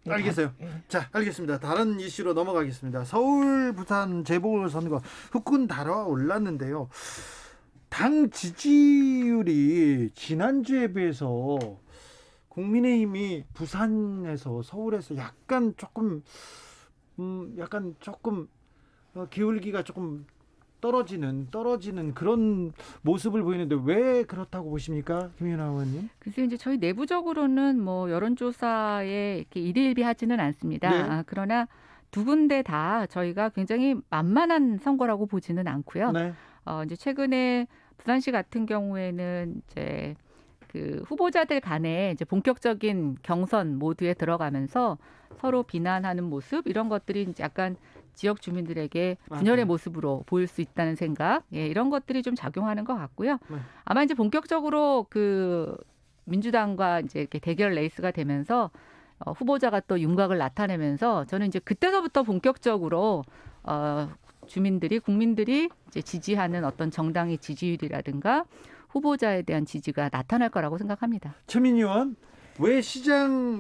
알겠어요. 예. 자, 알겠습니다. 다른 이슈로 넘어가겠습니다. 서울, 부산 재보궐선거 후끈 달아올랐는데요. 당 지지율이 지난주에 비해서 국민의힘이 부산에서 서울에서 약간 조금 기울기가 조금 떨어지는 그런 모습을 보이는데 왜 그렇다고 보십니까, 김연아 의원님? 그래서 이제 저희 내부적으로는 뭐 여론조사에 이렇게 일희일비하지는 않습니다. 네. 그러나 두 군데 다 저희가 굉장히 만만한 선거라고 보지는 않고요. 네. 이제 최근에 부산시 같은 경우에는 이제 그 후보자들 간에 이제 본격적인 경선 모드에 들어가면서 서로 비난하는 모습 이런 것들이 이제 약간 지역 주민들에게 분열의 모습으로 보일 수 있다는 생각, 이런 것들이 좀 작용하는 것 같고요. 네. 아마 이제 본격적으로 그 민주당과 이제 이렇게 대결 레이스가 되면서 후보자가 또 윤곽을 나타내면서 저는 이제 그때서부터 본격적으로 국민들이 이제 지지하는 어떤 정당의 지지율이라든가 후보자에 대한 지지가 나타날 거라고 생각합니다. 최민희 의원, 왜 시장이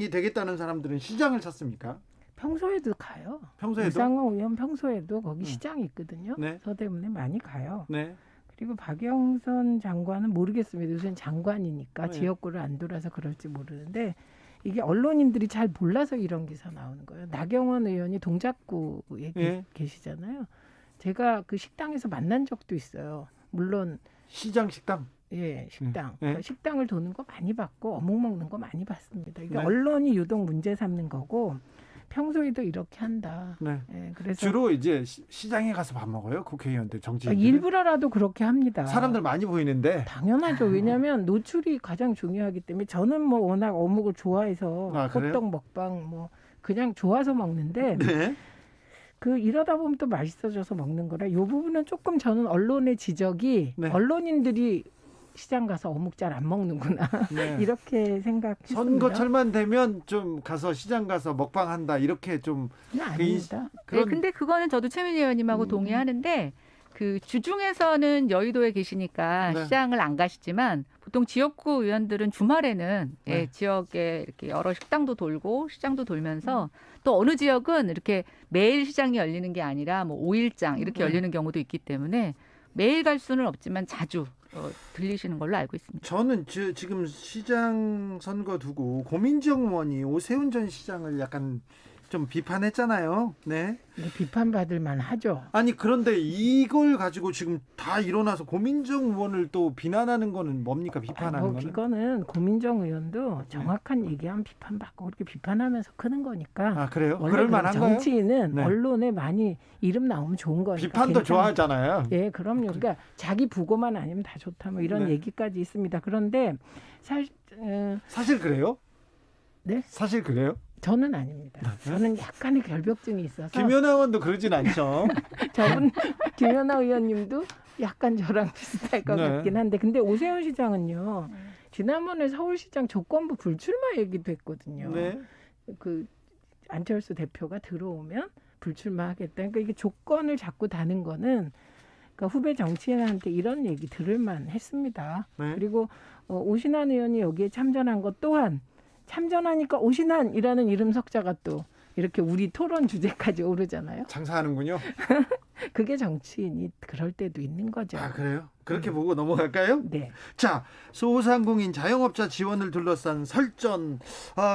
되겠다는 사람들은 시장을 찾습니까? 평소에도 가요. 평소에도? 이상호 의원 평소에도 거기 시장이 있거든요. 네. 서대문에 많이 가요. 네. 그리고 박영선 장관은 모르겠습니다. 요새는 장관이니까 네. 지역구를 안 돌아서 그럴지 모르는데 이게 언론인들이 잘 몰라서 이런 기사 나오는 거예요. 나경원 의원이 동작구에 네. 계시잖아요. 제가 그 식당에서 만난 적도 있어요. 물론 시장 식당. 예, 식당. 네. 그러니까 식당을 도는 거 많이 봤고 어묵 먹는 거 많이 봤습니다. 이게 네. 언론이 유독 문제 삼는 거고 평소에도 이렇게 한다. 네. 예, 그래서 주로 이제 시장에 가서 밥 먹어요, 국회의원들, 정치인들. 일부러라도 그렇게 합니다. 사람들 많이 보이는데. 당연하죠. 왜냐하면 노출이 가장 중요하기 때문에 저는 뭐 워낙 어묵을 좋아해서 그래요? 호떡 먹방 뭐 그냥 좋아서 먹는데 네. 그 이러다 보면 또 맛있어져서 먹는 거라 이 부분은 조금 저는 언론의 지적이 네. 언론인들이 시장 가서 어묵 잘 안 먹는구나 네. 이렇게 생각했습니다. 선거철만 되면 좀 가서 시장 가서 먹방한다 이렇게 좀 아닙니다. 네, 근데 그거는 저도 최민희 의원님하고 동의하는데 그 주중에서는 여의도에 계시니까 네. 시장을 안 가시지만 보통 지역구 의원들은 주말에는 네. 지역에 이렇게 여러 식당도 돌고 시장도 돌면서 또 어느 지역은 이렇게 매일 시장이 열리는 게 아니라 뭐 5일장 이렇게 열리는 경우도 있기 때문에 매일 갈 수는 없지만 자주 들리시는 걸로 알고 있습니다. 저는 지금 시장 선거 두고 고민정 의원이 오세훈 전 시장을 약간 좀 비판했잖아요. 네. 비판받을 만하죠. 아니 그런데 이걸 가지고 지금 다 일어나서 고민정 의원을 또 비난하는 거는 뭡니까? 비판하는 거는? 이거는 고민정 의원도 정확한 얘기하면 비판받고 그렇게 비판하면서 크는 거니까. 아 그래요? 원래 그럴 만한가요? 정치인은 네. 언론에 많이 이름 나오면 좋은 거니까. 비판도 좋아하잖아요. 예, 그럼요. 그러니까 자기 부고만 아니면 다 좋다 뭐 이런 네. 얘기까지 있습니다. 그런데 사실 그래요? 네? 사실 그래요? 저는 아닙니다. 저는 약간의 결벽증이 있어서. 김연아 의원도 그러진 않죠. 저분 김연아 의원님도 약간 저랑 비슷할 것 네. 같긴 한데 근데 오세훈 시장은요. 지난번에 서울시장 조건부 불출마 얘기도 했거든요. 네. 그 안철수 대표가 들어오면 불출마하겠다. 그러니까 이게 조건을 자꾸 다는 거는 그러니까 후배 정치인한테 이런 얘기 들을만 했습니다. 네. 그리고 오신환 의원이 여기에 참전한 것 또한 참전하니까 오신환이라는 이름 석자가 또 이렇게 우리 토론 주제까지 오르잖아요. 장사하는군요. 그게 정치인이 그럴 때도 있는 거죠. 아 그래요? 그렇게 보고 넘어갈까요? 네. 자, 소상공인 자영업자 지원을 둘러싼 설전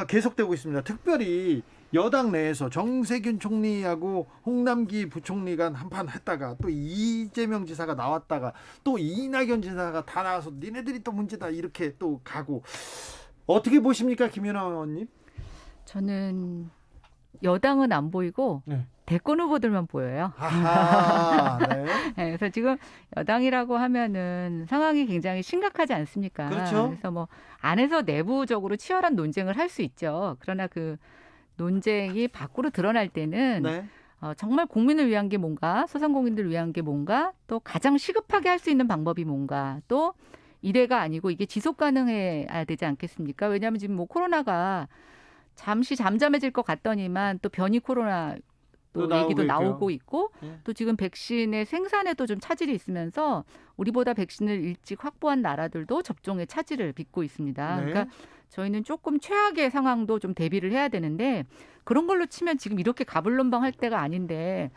계속되고 있습니다. 특별히 여당 내에서 정세균 총리하고 홍남기 부총리가 한판 했다가 또 이재명 지사가 나왔다가 또 이낙연 지사가 다 나와서 니네들이 또 문제다 이렇게 또 가고 어떻게 보십니까, 김연아 의원님? 저는 여당은 안 보이고 네. 대권 후보들만 보여요. 아하, 네. 네, 그래서 지금 여당이라고 하면은 상황이 굉장히 심각하지 않습니까? 그렇죠. 그래서 뭐 안에서 내부적으로 치열한 논쟁을 할 수 있죠. 그러나 그 논쟁이 밖으로 드러날 때는 네. 정말 국민을 위한 게 뭔가, 소상공인들을 위한 게 뭔가, 또 가장 시급하게 할 수 있는 방법이 뭔가, 또 이래가 아니고 이게 지속 가능해야 되지 않겠습니까? 왜냐하면 지금 뭐 코로나가 잠시 잠잠해질 것 같더니만 또 변이 코로나 또 또 얘기도 나오고 나오고 있고 네. 또 지금 백신의 생산에도 좀 차질이 있으면서 우리보다 백신을 일찍 확보한 나라들도 접종에 차질을 빚고 있습니다. 네. 그러니까 저희는 조금 최악의 상황도 좀 대비를 해야 되는데 그런 걸로 치면 지금 이렇게 가불론방할 때가 아닌데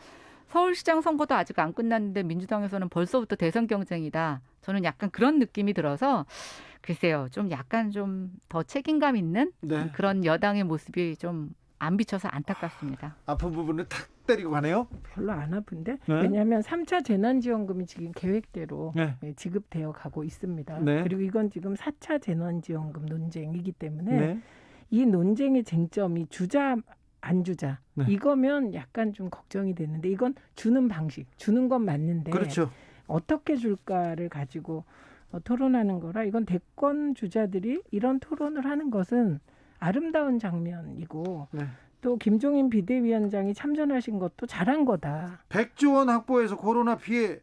서울시장 선거도 아직 안 끝났는데 민주당에서는 벌써부터 대선 경쟁이다. 저는 약간 그런 느낌이 들어서 글쎄요. 좀 약간 좀 더 책임감 있는 네. 그런 여당의 모습이 좀 안 비쳐서 안타깝습니다. 아픈 부분을 탁 때리고 가네요. 별로 안 아픈데 네. 왜냐하면 3차 재난지원금이 지금 계획대로 네. 지급되어 가고 있습니다. 네. 그리고 이건 지금 4차 재난지원금 논쟁이기 때문에 네. 이 논쟁의 쟁점이 주자 안 주자 네. 이거면 약간 좀 걱정이 되는데 이건 주는 방식 주는 건 맞는데 그렇죠. 어떻게 줄까를 가지고 토론하는 거라 이건 대권 주자들이 이런 토론을 하는 것은 아름다운 장면이고 네. 또 김종인 비대위원장이 참전하신 것도 잘한 거다. 100조 원 확보해서 코로나 피해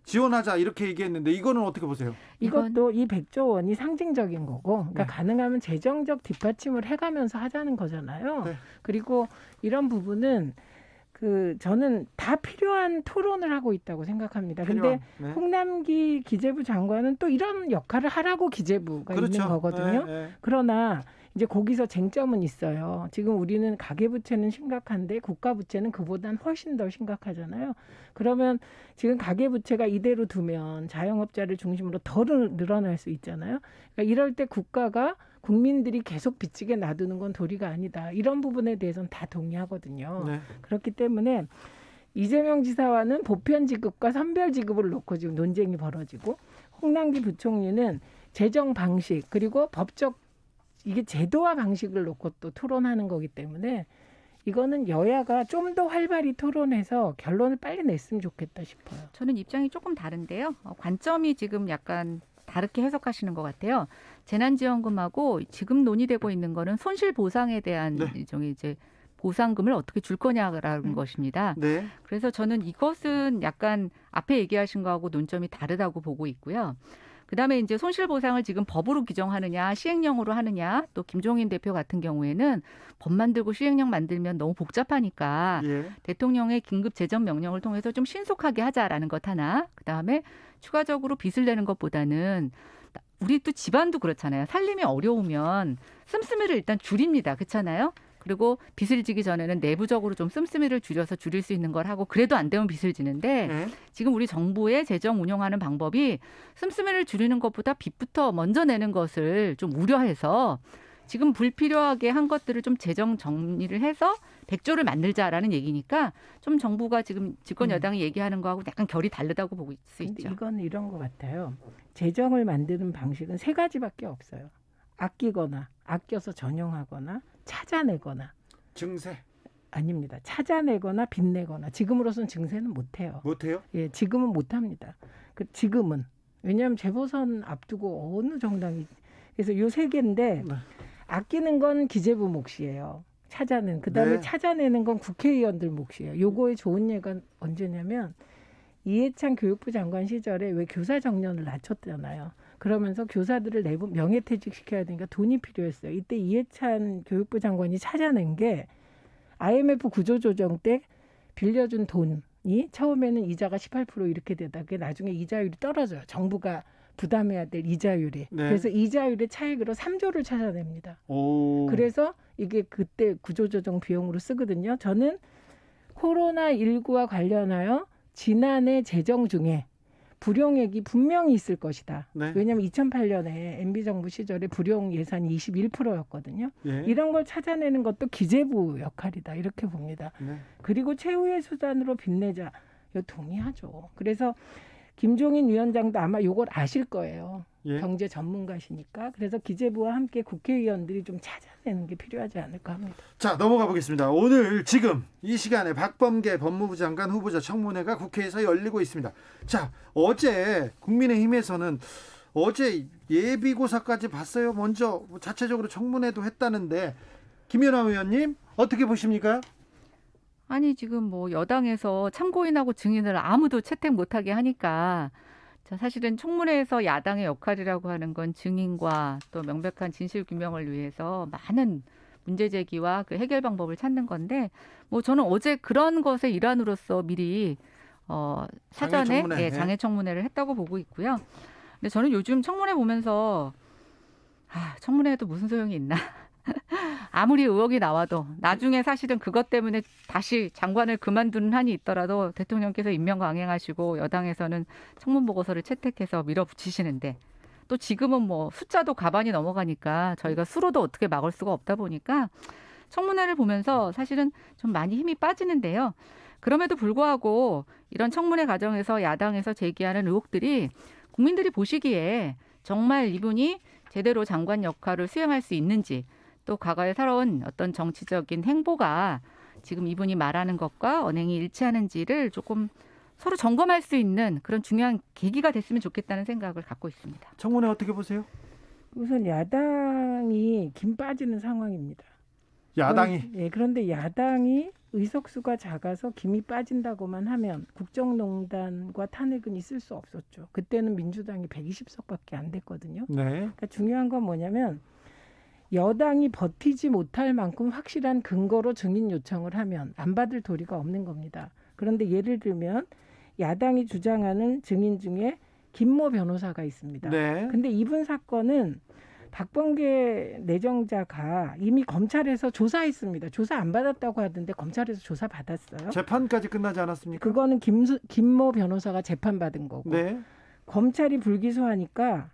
지원하자 이렇게 얘기했는데 이거는 어떻게 보세요? 이것도 이 100조 원이 상징적인 거고 그러니까 네. 가능하면 재정적 뒷받침을 해가면서 하자는 거잖아요. 네. 그리고 이런 부분은 저는 다 필요한 토론을 하고 있다고 생각합니다. 근데 네. 홍남기 기재부 장관은 또 이런 역할을 하라고 기재부가 그렇죠. 있는 거거든요. 네, 네. 그러나 이제 거기서 쟁점은 있어요. 지금 우리는 가계부채는 심각한데 국가부채는 그보단 훨씬 더 심각하잖아요. 그러면 지금 가계부채가 이대로 두면 자영업자를 중심으로 더 늘어날 수 있잖아요. 그러니까 이럴 때 국가가 국민들이 계속 빚지게 놔두는 건 도리가 아니다. 이런 부분에 대해서는 다 동의하거든요. 네. 그렇기 때문에 이재명 지사와는 보편 지급과 선별 지급을 놓고 지금 논쟁이 벌어지고 홍남기 부총리는 재정 방식 그리고 법적 이게 제도와 방식을 놓고 또 토론하는 거기 때문에 이거는 여야가 좀 더 활발히 토론해서 결론을 빨리 냈으면 좋겠다 싶어요. 저는 입장이 조금 다른데요. 관점이 지금 약간 다르게 해석하시는 것 같아요. 재난지원금하고 지금 논의되고 있는 거는 손실 보상에 대한 네. 일종의 이제 보상금을 어떻게 줄 거냐라는 것입니다. 네. 그래서 저는 이것은 약간 앞에 얘기하신 거하고 논점이 다르다고 보고 있고요. 그다음에 이제 손실보상을 지금 법으로 규정하느냐 시행령으로 하느냐 또 김종인 대표 같은 경우에는 법 만들고 시행령 만들면 너무 복잡하니까 예. 대통령의 긴급 재정 명령을 통해서 좀 신속하게 하자라는 것 하나 그다음에 추가적으로 빚을 내는 것보다는 우리 또 집안도 그렇잖아요. 살림이 어려우면 씀씀이를 일단 줄입니다. 그렇잖아요. 그리고 빚을 지기 전에는 내부적으로 좀 씀씀이를 줄여서 줄일 수 있는 걸 하고 그래도 안 되면 빚을 지는데 네. 지금 우리 정부의 재정 운영하는 방법이 씀씀이를 줄이는 것보다 빚부터 먼저 내는 것을 좀 우려해서 지금 불필요하게 한 것들을 좀 재정 정리를 해서 100조를 만들자라는 얘기니까 좀 정부가 지금 집권 여당이 얘기하는 거하고 약간 결이 다르다고 보고 수 근데 있죠. 이건 이런 것 같아요. 재정을 만드는 방식은 세 가지밖에 없어요. 아끼거나 아껴서 전용하거나 찾아내거나 증세 아닙니다. 찾아내거나 빚내거나 지금으로서는 증세는 못해요. 못해요? 예, 지금은 못합니다. 지금은 왜냐하면 재보선 앞두고 어느 정당이 그래서 요 세 개인데 네. 아끼는 건 기재부 몫이에요. 그다음에 네. 찾아내는 건 국회의원들 몫이에요. 요거의 좋은 예가 언제냐면 이해찬 교육부 장관 시절에 왜 교사 정년을 낮췄잖아요. 그러면서 교사들을 명예퇴직 시켜야 되니까 돈이 필요했어요. 이때 이해찬 교육부 장관이 찾아낸 게 IMF 구조조정 때 빌려준 돈이 처음에는 이자가 18% 이렇게 되다 그게 나중에 이자율이 떨어져요. 정부가 부담해야 될 이자율이. 네. 그래서 이자율의 차익으로 3조를 찾아냅니다. 오. 그래서 이게 그때 구조조정 비용으로 쓰거든요. 저는 코로나19와 관련하여 지난해 재정 중에 불용액이 분명히 있을 것이다. 네. 왜냐하면 2008년에 MB정부 시절에 불용 예산이 21%였거든요. 예. 이런 걸 찾아내는 것도 기재부 역할이다. 이렇게 봅니다. 네. 그리고 최후의 수단으로 빚내자. 이거 동의하죠. 그래서 김종인 위원장도 아마 이걸 아실 거예요. 예. 경제 전문가시니까. 그래서 기재부와 함께 국회의원들이 좀 찾아내는 게 필요하지 않을까 합니다. 자, 넘어가 보겠습니다. 오늘 지금 이 시간에 박범계 법무부 장관 후보자 청문회가 국회에서 열리고 있습니다. 자, 어제 국민의힘에서는 어제 예비고사까지 봤어요. 먼저 자체적으로 청문회도 했다는데 김연아 의원님 어떻게 보십니까? 아니 지금 뭐 여당에서 참고인하고 증인을 아무도 채택 못하게 하니까 자, 사실은 청문회에서 야당의 역할이라고 하는 건 증인과 또 명백한 진실 규명을 위해서 많은 문제 제기와 그 해결 방법을 찾는 건데 뭐 저는 어제 그런 것의 일환으로서 미리 사전에 장애 청문회를 했다고 보고 있고요. 근데 저는 요즘 청문회 보면서 청문회에도 무슨 소용이 있나? 아무리 의혹이 나와도 나중에 사실은 그것 때문에 다시 장관을 그만두는 한이 있더라도 대통령께서 임명 강행하시고 여당에서는 청문 보고서를 채택해서 밀어붙이시는데 또 지금은 뭐 숫자도 가반이 넘어가니까 저희가 수로도 어떻게 막을 수가 없다 보니까 청문회를 보면서 사실은 좀 많이 힘이 빠지는데요. 그럼에도 불구하고 이런 청문회 과정에서 야당에서 제기하는 의혹들이 국민들이 보시기에 정말 이분이 제대로 장관 역할을 수행할 수 있는지 또 과거에 살아온 어떤 정치적인 행보가 지금 이분이 말하는 것과 언행이 일치하는지를 조금 서로 점검할 수 있는 그런 중요한 계기가 됐으면 좋겠다는 생각을 갖고 있습니다. 청문회 어떻게 보세요? 우선 야당이 김 빠지는 상황입니다. 야당이? 그런데 야당이 의석수가 작아서 김이 빠진다고만 하면 국정농단과 탄핵은 있을 수 없었죠. 그때는 민주당이 120석밖에 안 됐거든요. 네. 그러니까 중요한 건 뭐냐면 여당이 버티지 못할 만큼 확실한 근거로 증인 요청을 하면 안 받을 도리가 없는 겁니다. 그런데 예를 들면 야당이 주장하는 증인 중에 김모 변호사가 있습니다. 네. 근데 이분 사건은 박범계 내정자가 이미 검찰에서 조사했습니다. 조사 안 받았다고 하던데 검찰에서 조사 받았어요. 재판까지 끝나지 않았습니까? 그거는 김모 변호사가 재판받은 거고. 네. 검찰이 불기소하니까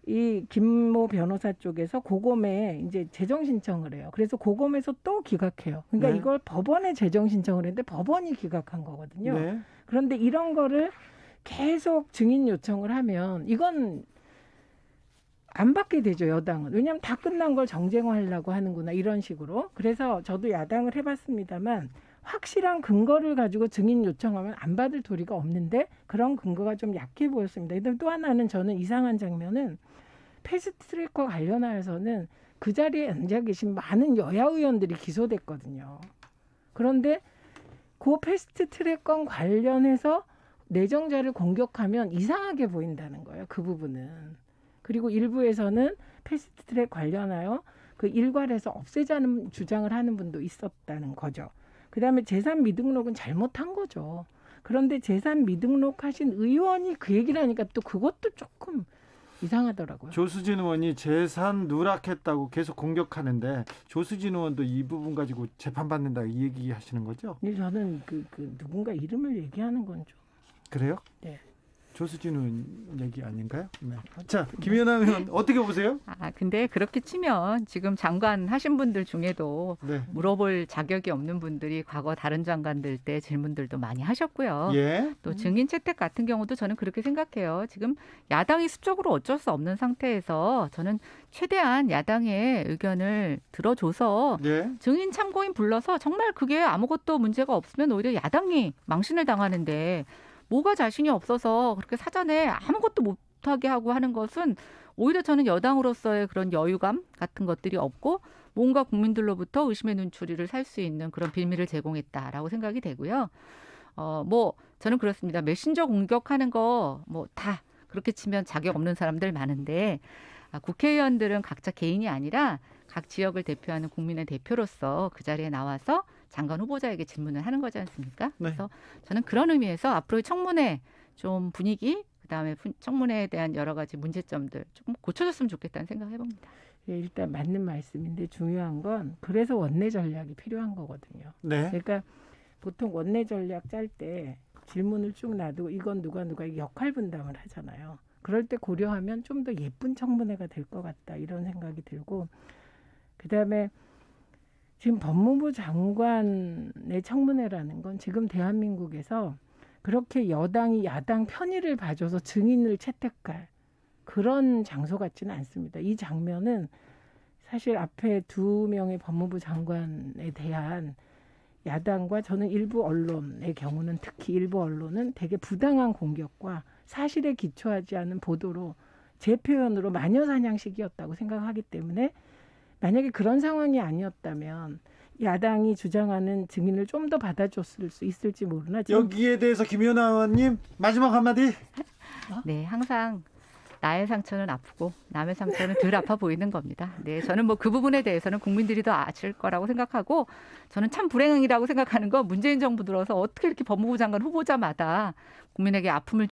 이 김모 변호사 쪽에서 고검에 이제 재정 신청을 해요. 그래서 고검에서 또 기각해요. 그러니까 네. 이걸 법원에 재정 신청을 했는데 법원이 기각한 거거든요. 네. 그런데 이런 거를 계속 증인 요청을 하면 이건 안 받게 되죠, 여당은. 왜냐하면 다 끝난 걸 정쟁화하려고 하는구나, 이런 식으로. 그래서 저도 야당을 해봤습니다만 확실한 근거를 가지고 증인 요청하면 안 받을 도리가 없는데 그런 근거가 좀 약해 보였습니다. 그다음에 또 하나는 저는 이상한 장면은 패스트트랙과 관련하여서는 그 자리에 앉아 계신 많은 여야 의원들이 기소됐거든요. 그런데 그 패스트트랙과 관련해서 내정자를 공격하면 이상하게 보인다는 거예요. 그 부분은. 그리고 일부에서는 패스트트랙 관련하여 그 일괄해서 없애자는 주장을 하는 분도 있었다는 거죠. 그다음에 재산 미등록은 잘못한 거죠. 그런데 재산 미등록하신 의원이 그 얘기를 하니까 또 그것도 조금 이상하더라고요. 조수진 의원이 재산 누락했다고 계속 공격하는데 조수진 의원도 이 부분 가지고 재판받는다 이 얘기하시는 거죠? 근데 저는 그 누군가 이름을 얘기하는 건 좀. 그래요? 네. 조수진 의원 얘기 아닌가요? 네. 자, 김연아 의원 어떻게 보세요? 근데 그렇게 치면 지금 장관 하신 분들 중에도 네. 물어볼 자격이 없는 분들이 과거 다른 장관들 때 질문들도 많이 하셨고요. 예. 또 증인 채택 같은 경우도 저는 그렇게 생각해요. 지금 야당이 수적으로 어쩔 수 없는 상태에서 저는 최대한 야당의 의견을 들어줘서 예. 증인 참고인 불러서 정말 그게 아무것도 문제가 없으면 오히려 야당이 망신을 당하는데 뭐가 자신이 없어서 그렇게 사전에 아무것도 못하게 하고 하는 것은 오히려 저는 여당으로서의 그런 여유감 같은 것들이 없고 뭔가 국민들로부터 의심의 눈초리를 살 수 있는 그런 빌미를 제공했다라고 생각이 되고요. 뭐 저는 그렇습니다. 메신저 공격하는 거 뭐 다 그렇게 치면 자격 없는 사람들 많은데 국회의원들은 각자 개인이 아니라 각 지역을 대표하는 국민의 대표로서 그 자리에 나와서 장관 후보자에게 질문을 하는 거지 않습니까? 네. 그래서 저는 그런 의미에서 앞으로의 청문회 좀 분위기, 그다음에 청문회에 대한 여러 가지 문제점들 조금 고쳐줬으면 좋겠다는 생각을 해봅니다. 예, 일단 맞는 말씀인데 중요한 건 그래서 원내 전략이 필요한 거거든요. 네. 그러니까 보통 원내 전략 짤 때 질문을 쭉 놔두고 이건 누가 역할 분담을 하잖아요. 그럴 때 고려하면 좀 더 예쁜 청문회가 될 것 같다 이런 생각이 들고 그다음에 지금 법무부 장관의 청문회라는 건 지금 대한민국에서 그렇게 여당이 야당 편의를 봐줘서 증인을 채택할 그런 장소 같지는 않습니다. 이 장면은 사실 앞에 두 명의 법무부 장관에 대한 야당과 저는 일부 언론의 경우는 특히 일부 언론은 되게 부당한 공격과 사실에 기초하지 않은 보도로 제 표현으로 마녀사냥식이었다고 생각하기 때문에 만약에 그런 상황이 아니었다면 야당이 주장하는 증인을 좀 더 받아줬을 수 있을지 모르나 지금 여기에 대해서 김연아 의원님 마지막 한마디. 네, 항상 나의 상처는 아프고 남의 상처는 덜 아파 보이는 겁니다. 네, 저는 뭐 그 부분에 대해서는 국민들이 더 아실 거라고 생각하고 저는 참 불행이라고 생각하는 건 문재인 정부 들어서 어떻게 이렇게 법무부 장관 후보자마다 국민에게 아픔을